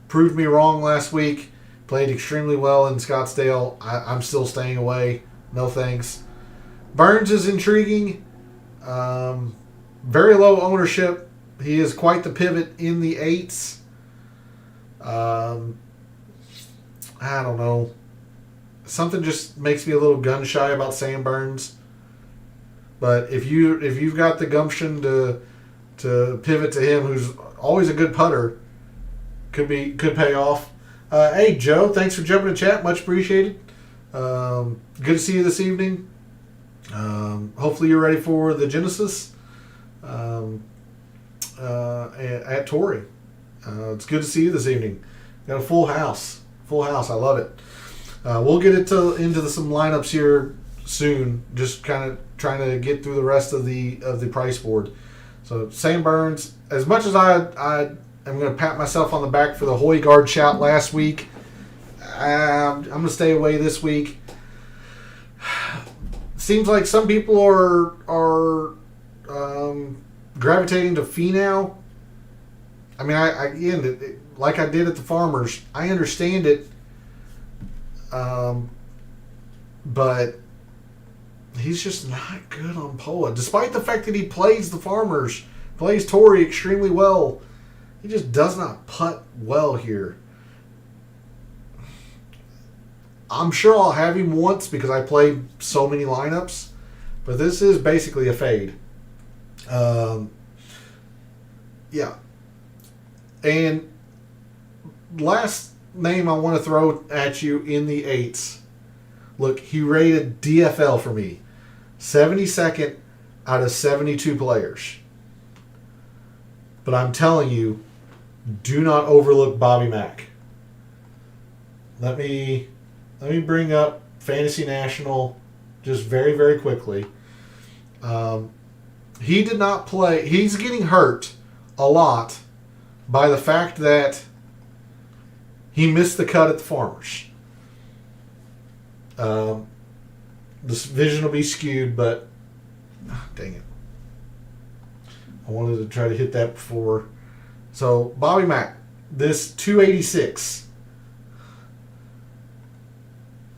proved me wrong last week. Played extremely well in Scottsdale. I'm still staying away. No thanks. Burns is intriguing. Very low ownership. He is quite the pivot in the eights. I don't know. Something just makes me a little gun shy about Sam Burns. But if you've got the gumption to pivot to him, who's always a good putter, could pay off. Hey Joe, thanks for jumping in chat. Much appreciated. Good to see you this evening. Hopefully you're ready for the Genesis at Torrey. It's good to see you this evening. Got a full house. I love it. We'll get into some lineups here soon. Just kind of trying to get through the rest of the price board. So Sam Burns, as much as I'm going to pat myself on the back for the Højgaard shout last week, I'm going to stay away this week. Seems like some people are gravitating to Finau. I mean, again, like I did at the Farmers, I understand it, but he's just not good on Poa. Despite the fact that he plays the Farmers, plays Torrey extremely well, he just does not putt well here. I'm sure I'll have him once because I played so many lineups, but this is basically a fade. Yeah. And last name I want to throw at you in the eights. Look, he rated DFL for me. 72nd out of 72 players. But I'm telling you, do not overlook Bobby Mack. Let me bring up Fantasy National just very, very quickly. He did not play. He's getting hurt a lot by the fact that he missed the cut at the Farmers. This vision will be skewed, but dang it. I wanted to try to hit that before. So, Bobby Mack, this 286.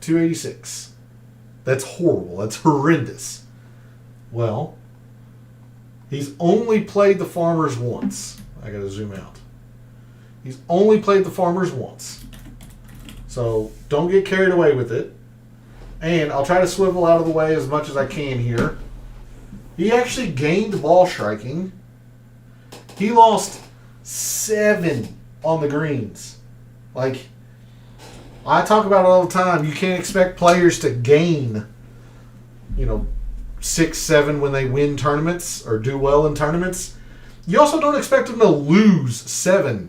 286. That's horrible. That's horrendous. Well, he's only played the Farmers once. I gotta zoom out. He's only played the Farmers once. So, don't get carried away with it. And I'll try to swivel out of the way as much as I can here. He actually gained ball striking. He lost 7 on the greens. Like, I talk about it all the time. You can't expect players to gain, 6, 7 when they win tournaments or do well in tournaments. You also don't expect them to lose 7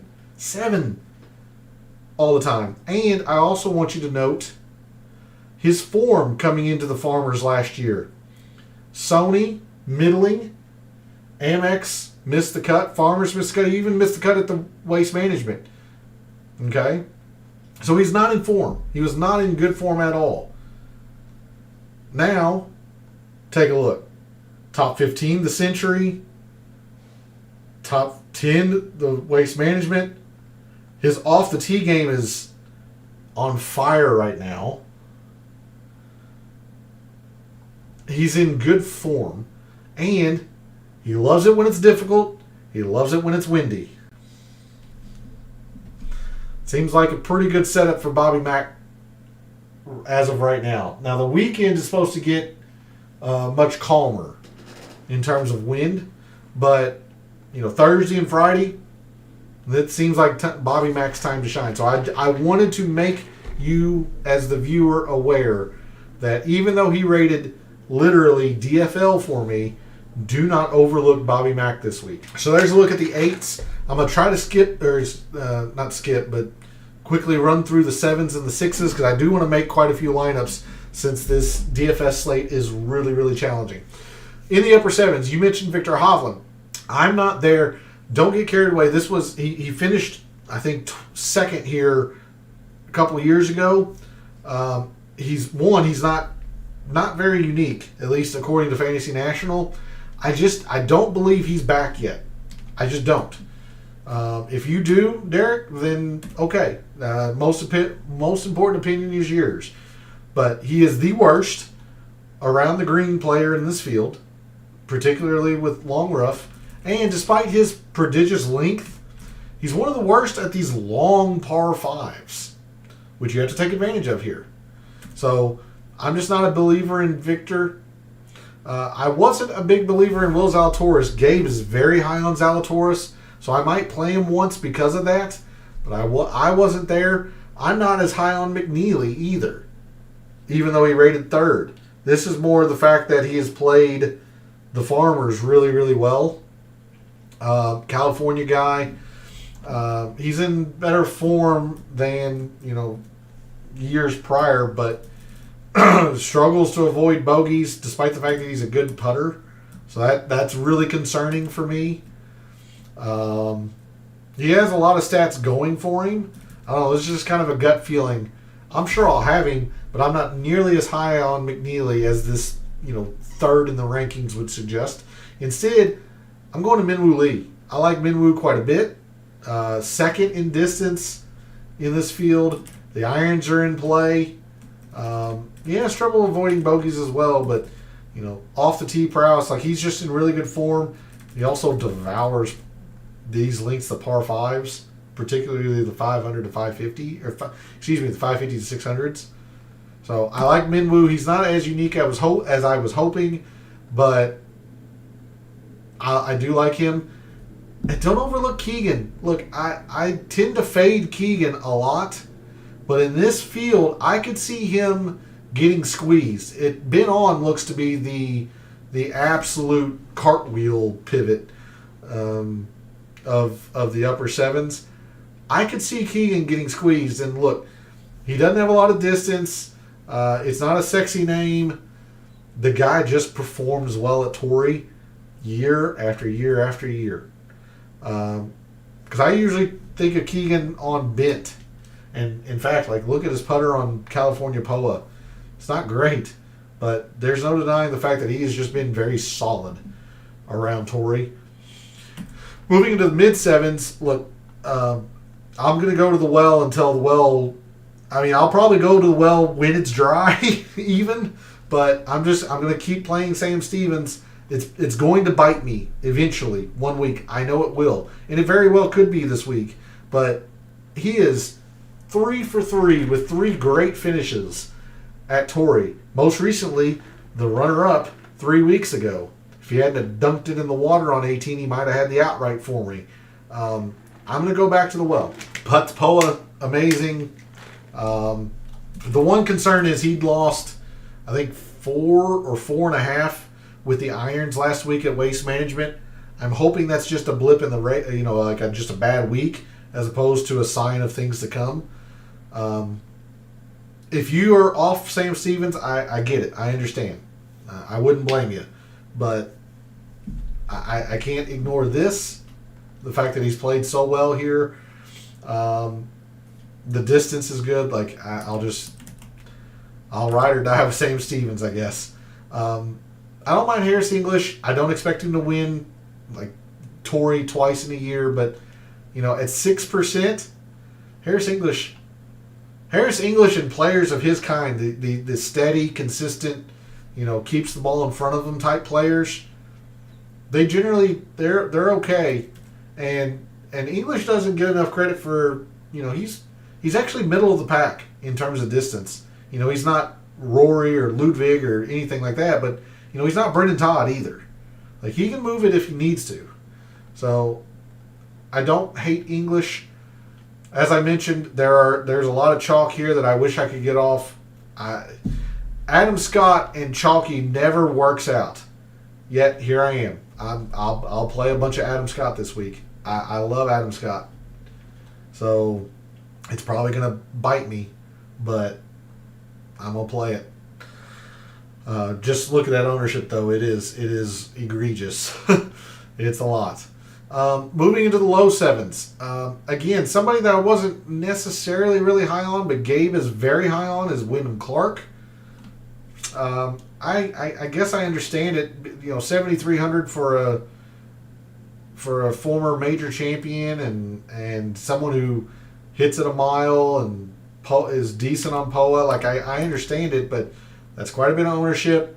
all the time. And I also want you to note his form coming into the Farmers last year. Sony, middling. Amex, missed the cut. Farmers missed the cut. He even missed the cut at the Waste Management. Okay? So he's not in form. He was not in good form at all. Now, take a look. Top 15, the Century. Top 10, the Waste Management. His off-the-tee game is on fire right now. He's in good form. And he loves it when it's difficult. He loves it when it's windy. Seems like a pretty good setup for Bobby Mack as of right now. Now, the weekend is supposed to get much calmer in terms of wind. But, Thursday and Friday, that seems like Bobby Mack's time to shine. So I wanted to make you, as the viewer, aware that even though he rated literally DFL for me, do not overlook Bobby Mack this week. So there's a look at the 8s. I'm going to try to skip, or not skip, but quickly run through the 7s and the 6s because I do want to make quite a few lineups since this DFS slate is really, really challenging. In the upper 7s, you mentioned Victor Hovland. I'm not there. Don't get carried away. This was, he finished, I think, second here a couple of years ago. He's not very unique, at least according to Fantasy National. I don't believe he's back yet. I just don't. If you do, Derek, then okay. Most important opinion is yours. But he is the worst around the green player in this field, particularly with long rough. And despite his prodigious length, he's one of the worst at these long par 5s, which you have to take advantage of here. So I'm just not a believer in Victor. I wasn't a big believer in Will Zalatoris. Gabe is very high on Zalatoris, so I might play him once because of that. But I wasn't there. I'm not as high on McNeely either, even though he rated 3rd. This is more the fact that he has played the Farmers really, really well. California guy. He's in better form than, years prior, but struggles to avoid bogeys despite the fact that he's a good putter. So that's really concerning for me. He has a lot of stats going for him. I don't know, it's just kind of a gut feeling. I'm sure I'll have him, but I'm not nearly as high on McNeely as this, 3rd in the rankings would suggest. Instead, I'm going to Minwoo Lee. I like Minwoo quite a bit. 2nd in distance in this field. The irons are in play. He has trouble avoiding bogeys as well, but, off the tee prowess, like he's just in really good form. He also devours these lengths, the par 5s, particularly the 500 to 550, the 550 to 600s. So I like Minwoo. He's not as unique as I was hoping, but I do like him. And don't overlook Keegan. Look, I tend to fade Keegan a lot, but in this field, I could see him getting squeezed. Ben On looks to be the absolute cartwheel pivot of the upper 7s. I could see Keegan getting squeezed. And look, he doesn't have a lot of distance. It's not a sexy name. The guy just performs well at Torrey year after year after year. Because I usually think of Keegan on bent. And in fact, look at his putter on California POA. It's not great, but there's no denying the fact that he has just been very solid around Torrey. Moving into the mid 7s, look, I'm going to go to the well until the well. I'll probably go to the well when it's dry, even. But I'm going to keep playing Sam Stevens. It's going to bite me eventually one week. I know it will, and it very well could be this week. But he is 3 for 3 with 3 great finishes at Torrey. Most recently, the runner-up 3 weeks ago. If he hadn't have dunked it in the water on 18, he might have had the outright for me. I'm going to go back to the well. Putts Poa, amazing. The one concern is he'd lost, I think, 4 or 4.5 with the irons last week at Waste Management. I'm hoping that's just a blip in the just a bad week, as opposed to a sign of things to come. If you are off Sam Stevens, I get it. I understand. I wouldn't blame you. But I can't ignore this. The fact that he's played so well here. The distance is good. Like, I'll ride or die with Sam Stevens, I guess. I don't mind Harris English. I don't expect him to win like Torrey twice in a year, but at 6%, Harris English and players of his kind, the steady, consistent, keeps the ball in front of them type players, they're okay, and English doesn't get enough credit for he's actually middle of the pack in terms of distance. He's not Rory or Ludwig or anything like that, but he's not Brendan Todd either. Like, he can move it if he needs to. So I don't hate English. As I mentioned, there's a lot of chalk here that I wish I could get off. Adam Scott and chalky never works out. Yet here I am. I'll play a bunch of Adam Scott this week. I love Adam Scott. So it's probably gonna bite me, but I'm gonna play it. Just look at that ownership, though. It is egregious. It's a lot. Moving into the low sevens. Again, somebody that I wasn't necessarily really high on, but Gabe is very high on, is Wyndham Clark. I guess I understand it. 7,300 for a former major champion and someone who hits it a mile and is decent on POA. Like, I understand it, but that's quite a bit of ownership.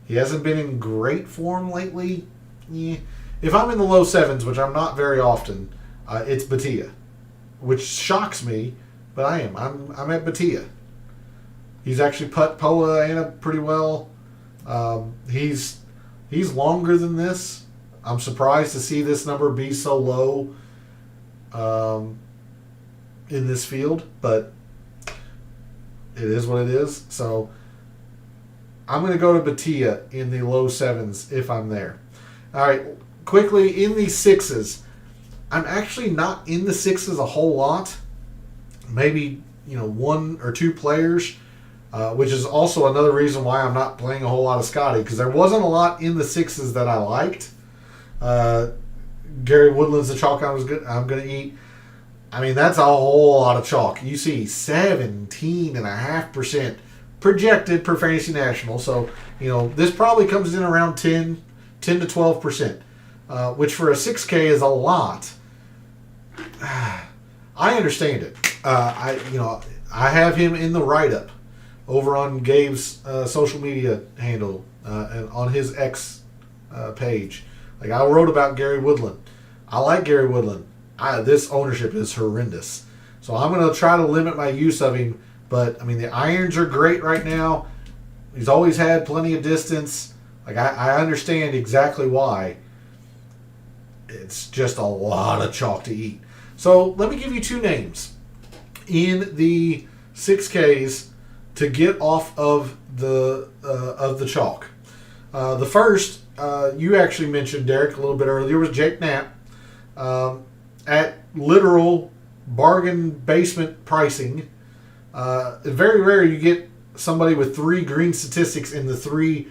He hasn't been in great form lately. Yeah. If I'm in the low sevens, which I'm not very often, it's Batia, which shocks me, but I am. I'm at Batia. He's actually put Poa Anna pretty well. He's longer than this. I'm surprised to see this number be so low in this field, but it is what it is. So I'm going to go to Batia in the low sevens if I'm there. All right, quickly, in the sixes, I'm actually not in the sixes a whole lot. Maybe, 1 or 2 players, which is also another reason why I'm not playing a whole lot of Scotty, because there wasn't a lot in the sixes that I liked. Gary Woodland's the chalk I'm going to eat. I mean, that's a whole lot of chalk. You see 17.5% projected per Fantasy National. So, this probably comes in around 10 to 12%, which for a 6K is a lot. I understand it. I have him in the write-up over on Gabe's social media handle and on his X page. Like, I wrote about Gary Woodland. I like Gary Woodland. This ownership is horrendous. So I'm going to try to limit my use of him. But, I mean, the irons are great right now. He's always had plenty of distance. Like, I understand exactly why. It's just a lot of chalk to eat. So let me give you 2 names in the 6Ks to get off of the chalk. The first, you actually mentioned, Derek, a little bit earlier, was Jake Knapp. At literal bargain basement pricing. Very rare you get somebody with 3 green statistics in the 3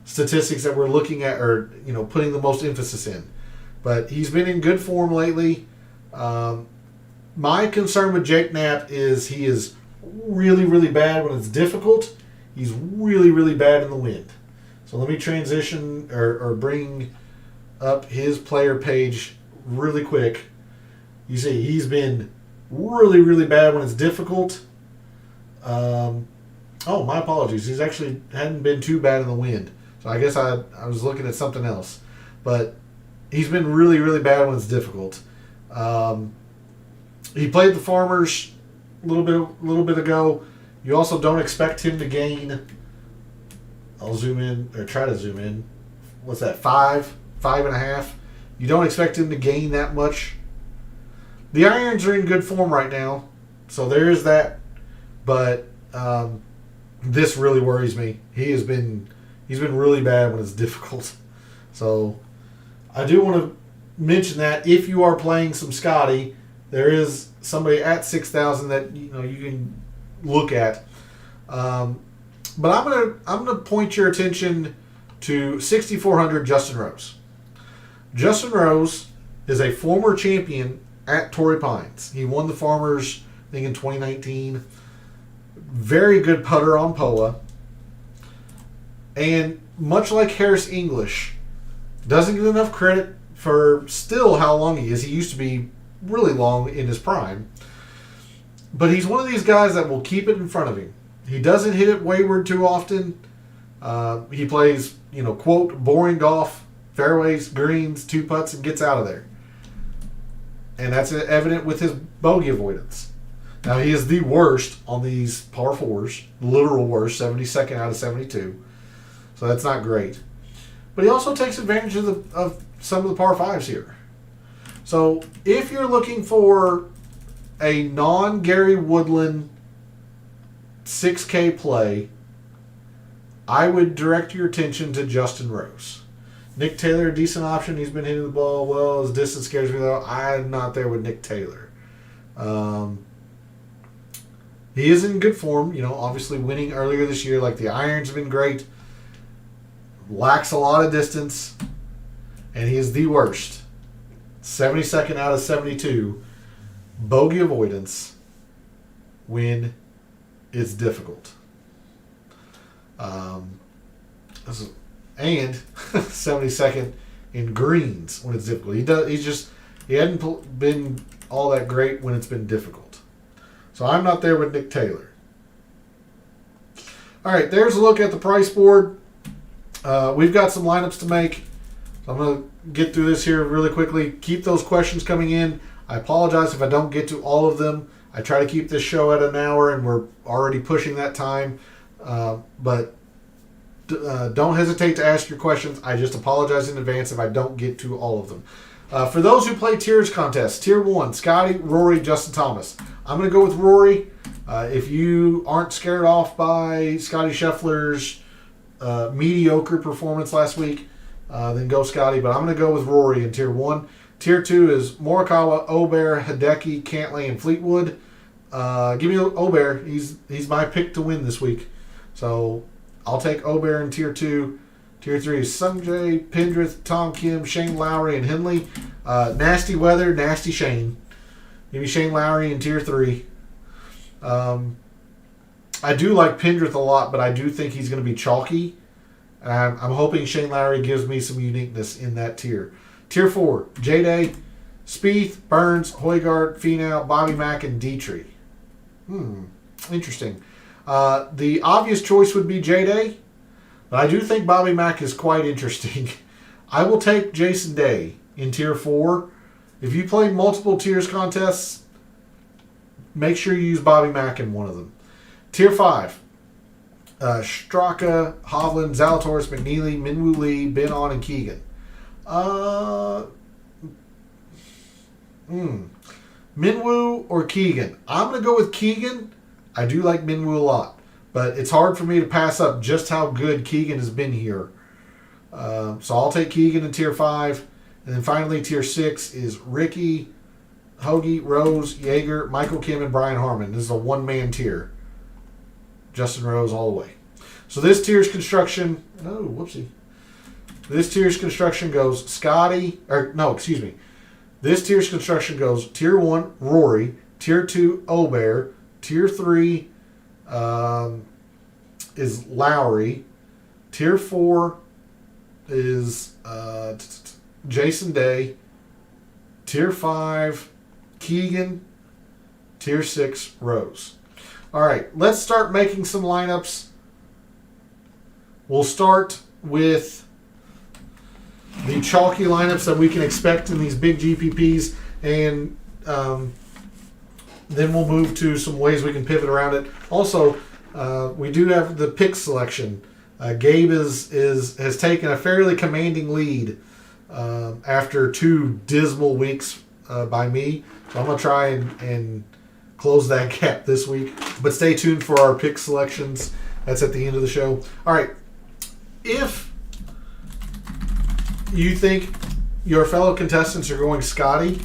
statistics that we're looking at, or putting the most emphasis in. But he's been in good form lately. My concern with Jake Knapp is he is really, really bad when it's difficult. He's really, really bad in the wind. So let me transition or bring up his player page really quick. You see, he's been really, really bad when it's difficult. My apologies. He's actually hadn't been too bad in the wind. So I guess I was looking at something else. But he's been really, really bad when it's difficult. He played the Farmers a little bit ago. You also don't expect him to gain. I'll zoom in, or try to zoom in. What's that? 5.5. You don't expect him to gain that much The irons are in good form right now, so there is that. But this really worries me. He's been really bad when it's difficult. So I do want to mention that if you are playing some Scotty, there is somebody at 6,000 that you can look at. But I'm gonna point your attention to 6,400 Justin Rose. Justin Rose is a former champion at Torrey Pines. He won the Farmers, I think, in 2019. Very good putter on POA. And much like Harris English, doesn't get enough credit for still how long he is. He used to be really long in his prime. But he's one of these guys that will keep it in front of him. He doesn't hit it wayward too often. He plays, quote, boring golf, fairways, greens, 2 putts, and gets out of there. And that's evident with his bogey avoidance. Now, he is the worst on these par 4s, literal worst, 72nd out of 72. So that's not great. But he also takes advantage of some of the par 5s here. So if you're looking for a non-Gary Woodland 6K play, I would direct your attention to Justin Rose. Nick Taylor, a decent option. He's been hitting the ball well. His distance scares me, though. I'm not there with Nick Taylor. He is in good form. Obviously winning earlier this year. Like, the irons have been great. Lacks a lot of distance. And he is the worst. 72nd out of 72. Bogey avoidance when it's difficult. And 72nd in greens when it's difficult. He hadn't been all that great when it's been difficult. So I'm not there with Nick Taylor. All right, there's a look at the price board. We've got some lineups to make. So I'm going to get through this here really quickly. Keep those questions coming in. I apologize if I don't get to all of them. I try to keep this show at an hour, and we're already pushing that time. But don't hesitate to ask your questions. I just apologize in advance if I don't get to all of them. For those who play tiers contests, Tier 1, Scotty, Rory, Justin Thomas. I'm going to go with Rory. If you aren't scared off by Scotty Scheffler's mediocre performance last week, then go Scotty. But I'm going to go with Rory in Tier 1. Tier 2 is Morikawa, Obear, Hideki, Cantlay, and Fleetwood. Give me Obear. He's my pick to win this week. So I'll take Obear in Tier 2. Tier 3 is Sungjae, Pendrith, Tom Kim, Shane Lowry, and Henley. Nasty weather, nasty Shane. Give me Shane Lowry in Tier 3. I do like Pendrith a lot, but I do think he's going to be chalky. I'm hoping Shane Lowry gives me some uniqueness in that tier. Tier 4, J-Day, Spieth, Burns, Højgaard, Finau, Bobby Mack, and Dietrich. Interesting. The obvious choice would be J-Day, but I do think Bobby Mack is quite interesting. I will take Jason Day in Tier 4. If you play multiple tiers contests, make sure you use Bobby Mack in one of them. Tier 5, Straka, Hovland, Zalatoris, McNeely, Minwoo Lee, Ben On, and Keegan. Minwoo or Keegan? I'm going to go with Keegan. I do like Minwoo a lot, but it's hard for me to pass up just how good Keegan has been here. So I'll take Keegan in Tier 5. And then finally, Tier 6 is Ricky, Hoagie, Rose, Yeager, Michael Kim, and Brian Harmon. This is a one-man tier. Justin Rose all the way. So this tier's construction... Oh, whoopsie. This tier's construction goes This tier's construction goes Tier 1, Rory. Tier 2, Obear. Tier 3 is Lowry. Tier 4 is Jason Day. Tier 5, Keegan. Tier 6, Rose. All right, let's start making some lineups. We'll start with the chalky lineups that we can expect in these big GPPs, and then we'll move to some ways we can pivot around it. Also, we do have the pick selection. Gabe has taken a fairly commanding lead after 2 dismal weeks by me. So I'm going to try and close that gap this week. But stay tuned for our pick selections. That's at the end of the show. All right. If you think your fellow contestants are going Scotty,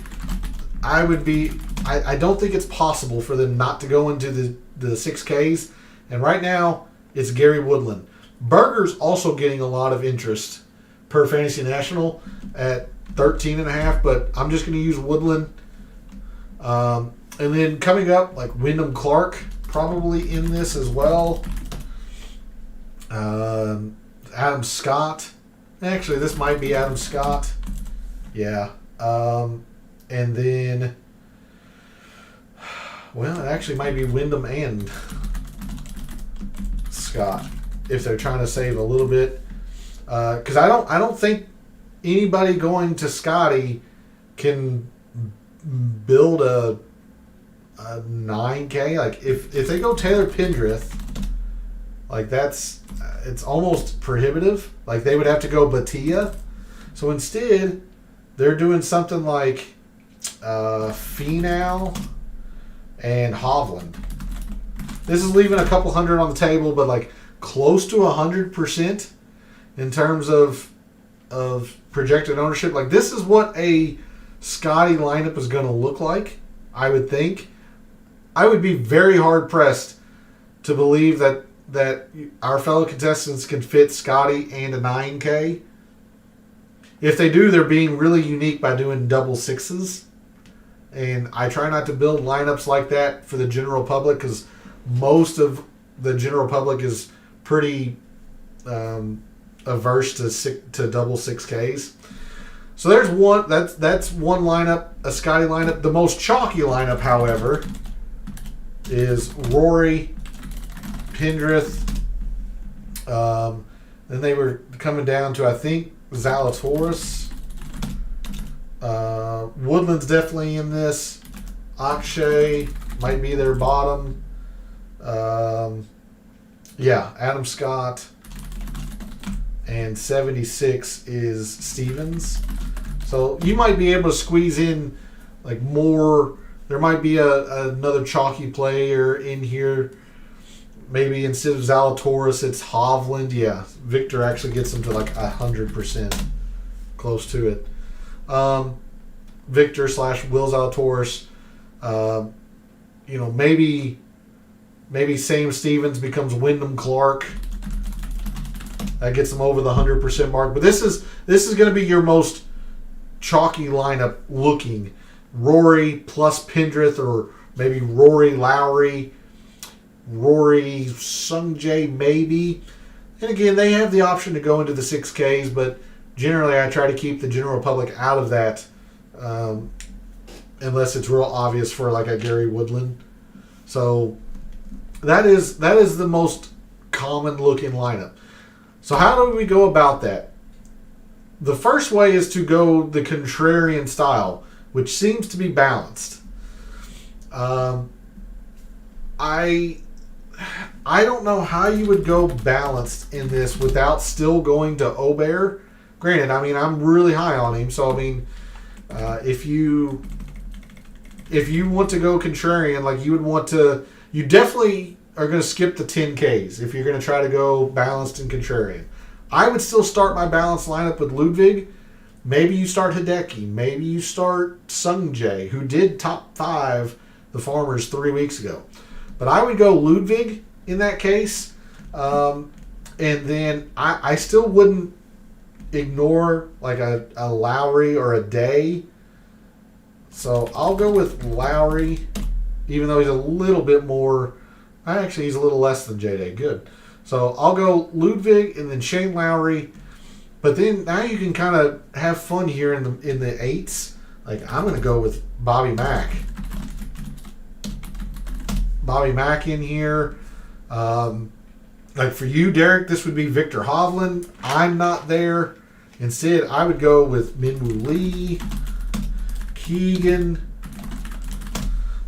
I don't think it's possible for them not to go into the 6Ks. And right now, it's Gary Woodland. Berger's also getting a lot of interest per Fantasy National at 13.5, but I'm just going to use Woodland. And then coming up, like Wyndham Clark, probably in this as well. Adam Scott. Actually, this might be Adam Scott. Yeah. And then, well, it actually might be Wyndham and Scott if they're trying to save a little bit. Because I don't think anybody going to Scotty can build a 9K. Like if they go Taylor Pendrith, like it's almost prohibitive. Like they would have to go Batia. So instead, they're doing something like Finau and Hovland. This is leaving a couple hundred on the table, but like close to 100% in terms of projected ownership. Like this is what a Scotty lineup is going to look like, I would think. I would be very hard pressed to believe that our fellow contestants can fit Scotty and a 9K. If they do, they're being really unique by doing double sixes. And I try not to build lineups like that for the general public because most of the general public is pretty averse to double 6Ks. So there's one. That's one lineup, a Scotty lineup. The most chalky lineup, however, is Rory, Pendrith. Then they were coming down to, I think, Zalatoris. Woodland's definitely in this. Akshay might be their bottom. Adam Scott. And 76 is Stevens. So you might be able to squeeze in like more. There might be another chalky player in here. Maybe instead of Zalatoris, it's Hovland. Yeah, Victor actually gets them to like 100%, close to it. Victor / Will Zalatoris. Maybe Sam Stevens becomes Wyndham Clark. That gets them over the 100% mark. But this is going to be your most chalky lineup looking. Rory plus Pendrith, or maybe Rory Lowry, Rory Sungjae maybe. And again, they have the option to go into the 6Ks, but generally I try to keep the general public out of that unless it's real obvious for like a Gary Woodland. So that is the most common looking lineup. So how do we go about that? The first way is to go the contrarian style, which seems to be balanced. I don't know how you would go balanced in this without still going to Obear. Granted, I mean, I'm really high on him, so I mean, if you want to go contrarian, like you definitely are going to skip the 10Ks if you're going to try to go balanced and contrarian. I would still start my balanced lineup with Ludwig. Maybe you start Hideki. Maybe you start Sungjae, who did top 5 the Farmers 3 weeks ago. But I would go Ludwig in that case. And then I still wouldn't ignore like a Lowry or a Day. So I'll go with Lowry, even though he's a little bit more. Actually, he's a little less than J-Day. Good. So I'll go Ludwig and then Shane Lowry. But then now you can kind of have fun here in the 8s. Like I'm going to go with Bobby Mack. Bobby Mack in here. Like for you, Derek, this would be Victor Hovland. I'm not there. Instead, I would go with Minwoo Lee, Keegan,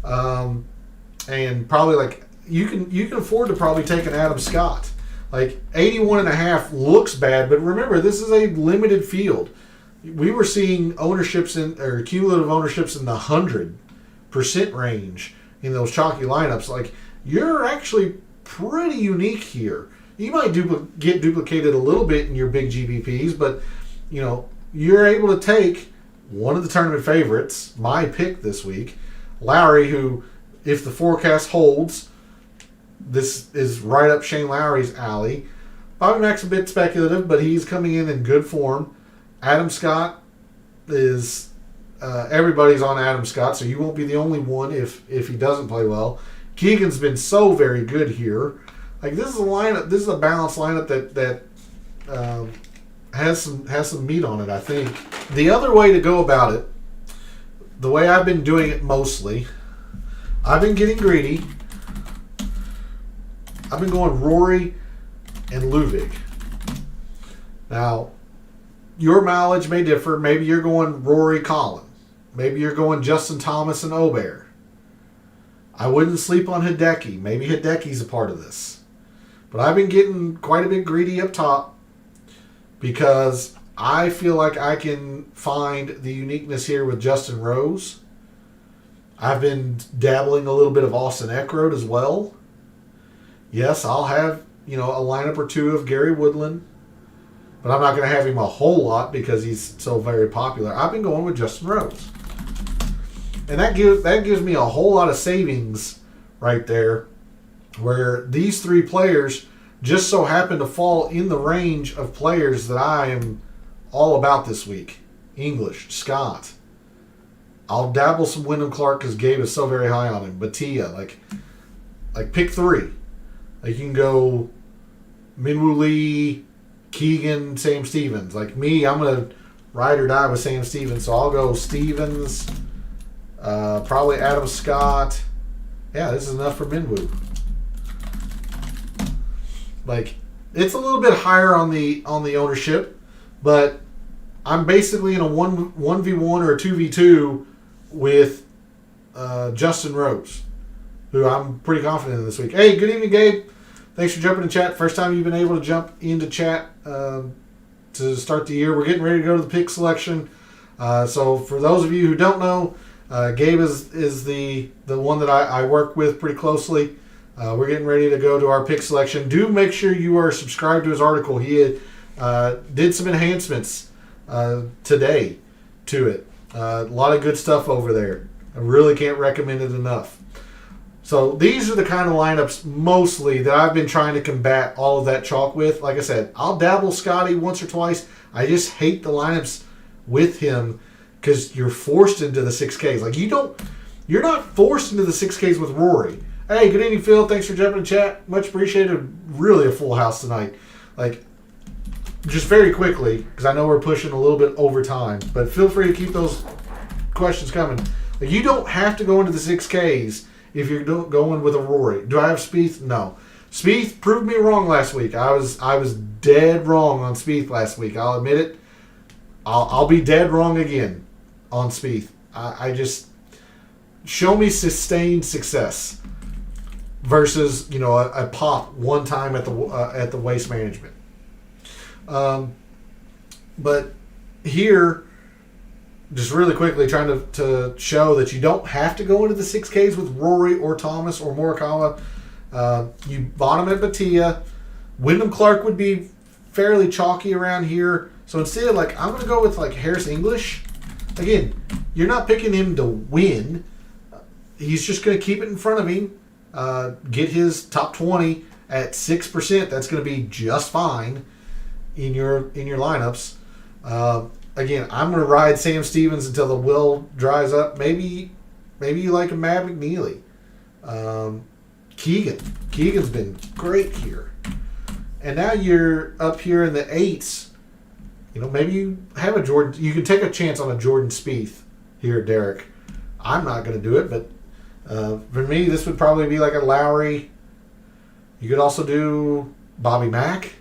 and probably like you can afford to probably take an Adam Scott. Like 81.5 looks bad, but remember this is a limited field. we were seeing cumulative ownerships in the 100% range in those chalky lineups. Like, you're actually pretty unique here. You might get duplicated a little bit in your big GPPs, but you're able to take one of the tournament favorites, my pick this week, Lowry, who, if the forecast holds, this is right up Shane Lowry's alley. Bobby Mack's a bit speculative, but he's coming in good form. Adam Scott is everybody's on Adam Scott, so you won't be the only one if he doesn't play well. Keegan's been so very good here. Like, this is a lineup. This is a balanced lineup that has some meat on it, I think. The other way to go about it, the way I've been doing it mostly, I've been getting greedy. I've been going Rory and Ludwig. Now, your mileage may differ. Maybe you're going Rory Collin. Maybe you're going Justin Thomas and Obear. I wouldn't sleep on Hideki. Maybe Hideki's a part of this. But I've been getting quite a bit greedy up top because I feel like I can find the uniqueness here with Justin Rose. I've been dabbling a little bit of Austin Eckroat as well. Yes, I'll have, a lineup or two of Gary Woodland, but I'm not going to have him a whole lot because he's so very popular. I've been going with Justin Rose. And that gives me a whole lot of savings right there, where these three players just so happen to fall in the range of players that I am all about this week. English, Scott. I'll dabble some Wyndham Clark because Gabe is so very high on him. Batia, like pick three. Like, you can go Minwoo Lee, Keegan, Sam Stevens. Like me, I'm going to ride or die with Sam Stevens, so I'll go Stevens. Probably Adam Scott. Yeah, this is enough for Minwoo. Like, it's a little bit higher on the ownership, but I'm basically in a 1v1 or a 2v2 with Justin Rose, who I'm pretty confident in this week. Hey, good evening, Gabe. Thanks for jumping in chat. First time you've been able to jump into chat to start the year. We're getting ready to go to the pick selection. So for those of you who don't know, Gabe is the one that I work with pretty closely. We're getting ready to go to our pick selection. Do make sure you are subscribed to his article. He did some enhancements today to it. A lot of good stuff over there. I really can't recommend it enough. So these are the kind of lineups mostly that I've been trying to combat all of that chalk with. Like I said, I'll dabble Scotty once or twice. I just hate the lineups with him because you're forced into the 6Ks. Like, you're not forced into the 6Ks with Rory. Hey, good evening, Phil. Thanks for jumping in chat. Much appreciated. Really a full house tonight. Like, just very quickly, because I know we're pushing a little bit over time, but feel free to keep those questions coming. Like, you don't have to go into the 6Ks if you're going with a Rory. Do I have Spieth? No. Spieth proved me wrong last week. I was dead wrong on Spieth last week. I'll admit it. I'll be dead wrong again on Spieth. I just show me sustained success versus a pop one time at the Waste Management. But here, just really quickly, trying to show that you don't have to go into the 6Ks with Rory or Thomas or Morikawa. You bottom at Batia. Wyndham Clark would be fairly chalky around here. So instead, I'm going to go with Harris English. Again, you're not picking him to win. He's just going to keep it in front of him. Get his top 20 at 6%. That's going to be just fine in your lineups. Again, I'm going to ride Sam Stevens until the well dries up. Maybe you like a Matt McNeely. Keegan's been great here. And now you're up here in the 8s. Maybe you have a Jordan. You can take a chance on a Jordan Spieth here, Derek. I'm not going to do it, but for me, this would probably be like a Lowry. You could also do Bobby Mack.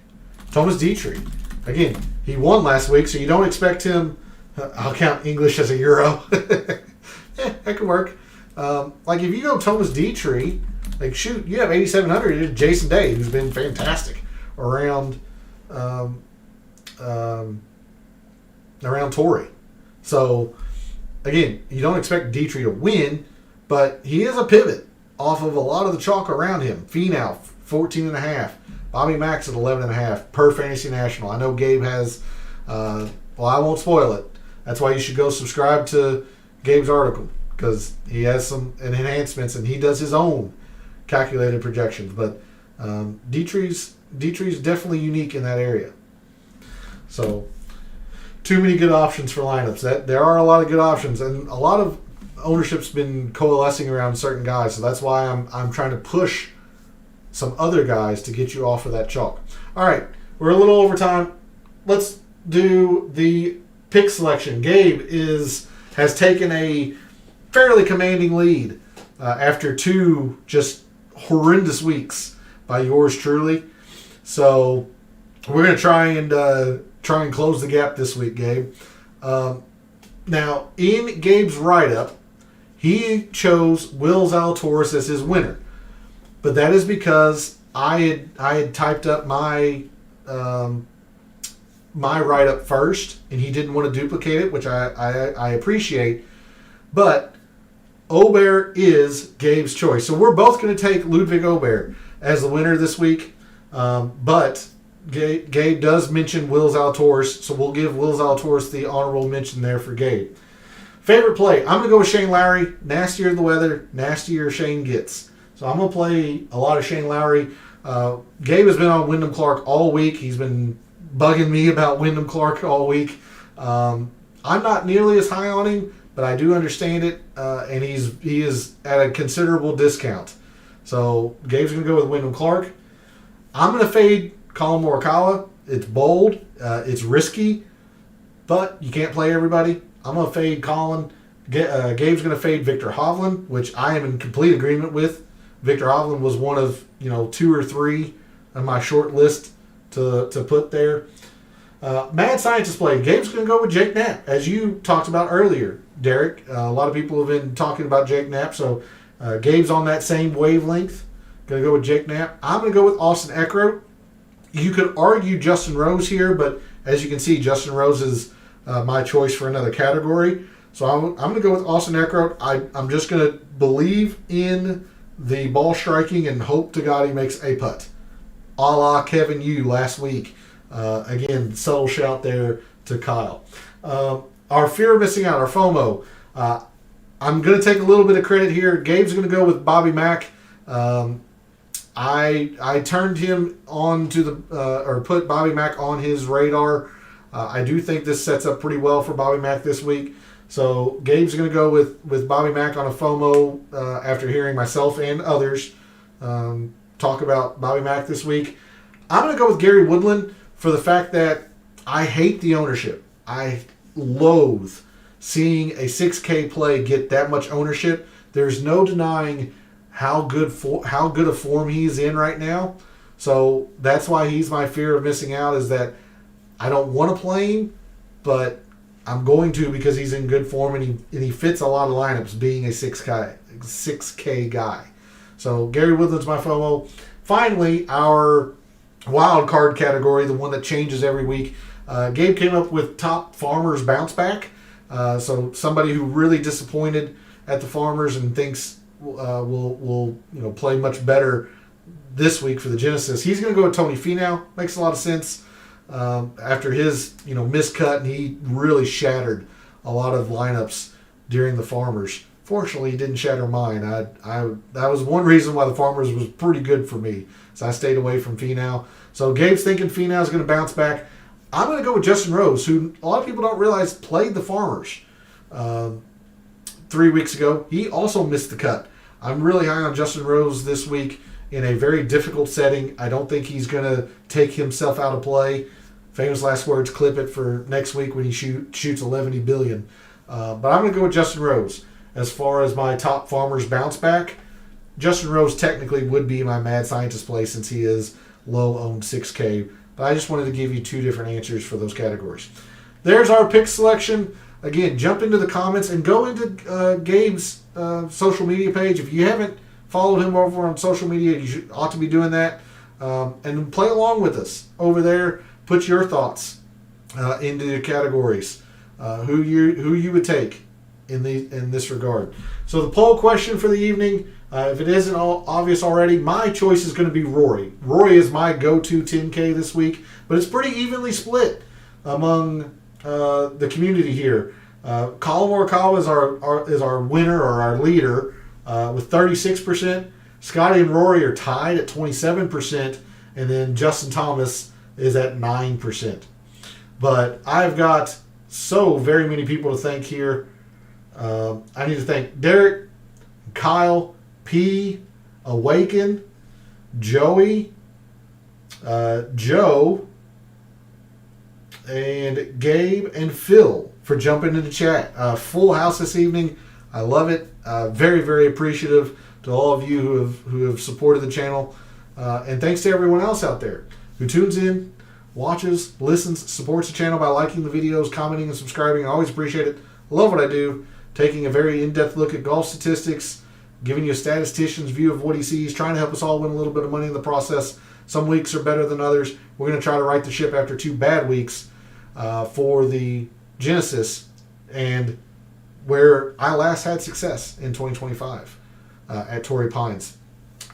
Thomas Dietrich. Again, he won last week, so you don't expect him. I'll count English as a Euro. Yeah, that could work. If you go Thomas Dietrich, you have 8,700. Jason Day, who's been fantastic around around Torrey. So, again, you don't expect Dietrich to win, but he is a pivot off of a lot of the chalk around him. Finau, 14.5. Bobby Mack's at 11.5 per Fantasy National. I know Gabe has, well, I won't spoil it. That's why you should go subscribe to Gabe's article, because he has some enhancements and he does his own calculated projections. But Dietrich's definitely unique in that area. So, too many good options for lineups. There are a lot of good options, and a lot of ownership's been coalescing around certain guys. So that's why I'm trying to push some other guys to get you off of that chalk. All right, we're a little over time. Let's do the pick selection. Gabe has taken a fairly commanding lead after 2 just horrendous weeks by yours truly. So we're going to try and close the gap this week, Gabe. Now, in Gabe's write-up, he chose Will Zalatoris as his winner. But that is because I had typed up my write-up first, and he didn't want to duplicate it, which I appreciate. But Aubert is Gabe's choice. So we're both going to take Ludwig Aubert as the winner this week. But Gabe does mention Will Zalatoris, so we'll give Will Zalatoris the honorable mention there for Gabe. Favorite play, I'm going to go with Shane Lowry. Nastier the weather, nastier Shane gets. So I'm going to play a lot of Shane Lowry. Gabe has been on Wyndham Clark all week. He's been bugging me about Wyndham Clark all week. I'm not nearly as high on him, but I do understand it, and he is at a considerable discount. So Gabe's going to go with Wyndham Clark. I'm going to fade Colin Morikawa. It's bold. It's risky, but you can't play everybody. I'm going to fade Colin. Gabe's going to fade Victor Hovland, which I am in complete agreement with. Victor Hovland was one of 2 or 3 on my short list to put there. Mad Scientist play. Gabe's going to go with Jake Knapp, as you talked about earlier, Derek. A lot of people have been talking about Jake Knapp, so Gabe's on that same wavelength. Going to go with Jake Knapp. I'm going to go with Austin Eckroat. You could argue Justin Rose here, but as you can see, Justin Rose is my choice for another category. So I'm going to go with Austin Eckroat. I'm just going to believe in the ball striking and hope to God he makes a putt. A la Kevin Yu last week. Again, subtle shout there to Kyle. Our fear of missing out, our FOMO. I'm going to take a little bit of credit here. Gabe's going to go with Bobby Mack. I turned him on to or put Bobby Mack on his radar. I do think this sets up pretty well for Bobby Mack this week. So Gabe's going to go with Bobby Mack on a FOMO after hearing myself and others talk about Bobby Mack this week. I'm going to go with Gary Woodland for the fact that I hate the ownership. I loathe seeing a 6K play get that much ownership. There's no denying how good a form he's in right now. So that's why he's my fear of missing out, is that I don't want to play him, but I'm going to because he's in good form and he fits a lot of lineups being a 6K guy. So Gary Woodland's my FOMO. Finally, our wild card category, the one that changes every week. Gabe came up with top Farmers bounce back. So somebody who really disappointed at the Farmers and thinks will play much better this week for the Genesis. He's going to go with Tony Finau. Makes a lot of sense. After his miscut, and he really shattered a lot of lineups during the Farmers. Fortunately, he didn't shatter mine. That was one reason why the Farmers was pretty good for me. So I stayed away from Finau. So Gabe's thinking Finau's going to bounce back. I'm going to go with Justin Rose, who a lot of people don't realize played the Farmers 3 weeks ago. He also missed the cut. I'm really high on Justin Rose this week in a very difficult setting. I don't think he's going to take himself out of play. Famous last words, clip it for next week when he shoots 11 billion. But I'm going to go with Justin Rose. As far as my top Farmers bounce back, Justin Rose technically would be my Mad Scientist play since he is low-owned 6K. But I just wanted to give you 2 different answers for those categories. There's our pick selection. Again, jump into the comments and go into Gabe's social media page. If you haven't followed him over on social media, you ought to be doing that. And play along with us over there. Put your thoughts into the categories. who you would take in this regard. So the poll question for the evening, if it isn't obvious already, my choice is going to be Rory. Rory is my go-to 10K this week, but it's pretty evenly split among the community here. Colin Morikawa is our winner or our leader with 36%. Scotty and Rory are tied at 27%, and then Justin Thomas is at 9%. But I've got so very many people to thank here. I need to thank Derek, Kyle, P, Awaken, Joey, Joe, and Gabe and Phil for jumping into chat. Full house this evening. I love it. Very, very appreciative to all of you who have supported the channel. And thanks to everyone else out there who tunes in, watches, listens, supports the channel by liking the videos, commenting, and subscribing. I always appreciate it. Love what I do. Taking a very in-depth look at golf statistics, giving you a statistician's view of what he sees, trying to help us all win a little bit of money in the process. Some weeks are better than others. We're going to try to right the ship after 2 bad weeks for the Genesis, and where I last had success in 2025 at Torrey Pines.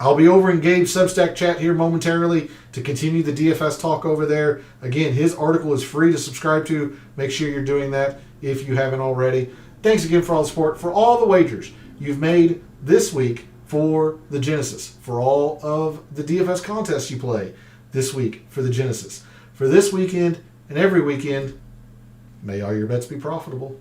I'll be over in Gabe's Substack chat here momentarily to continue the DFS talk over there. Again, his article is free to subscribe to. Make sure you're doing that if you haven't already. Thanks again for all the support, for all the wagers you've made this week for the Genesis, for all of the DFS contests you play this week for the Genesis. For this weekend and every weekend, may all your bets be profitable.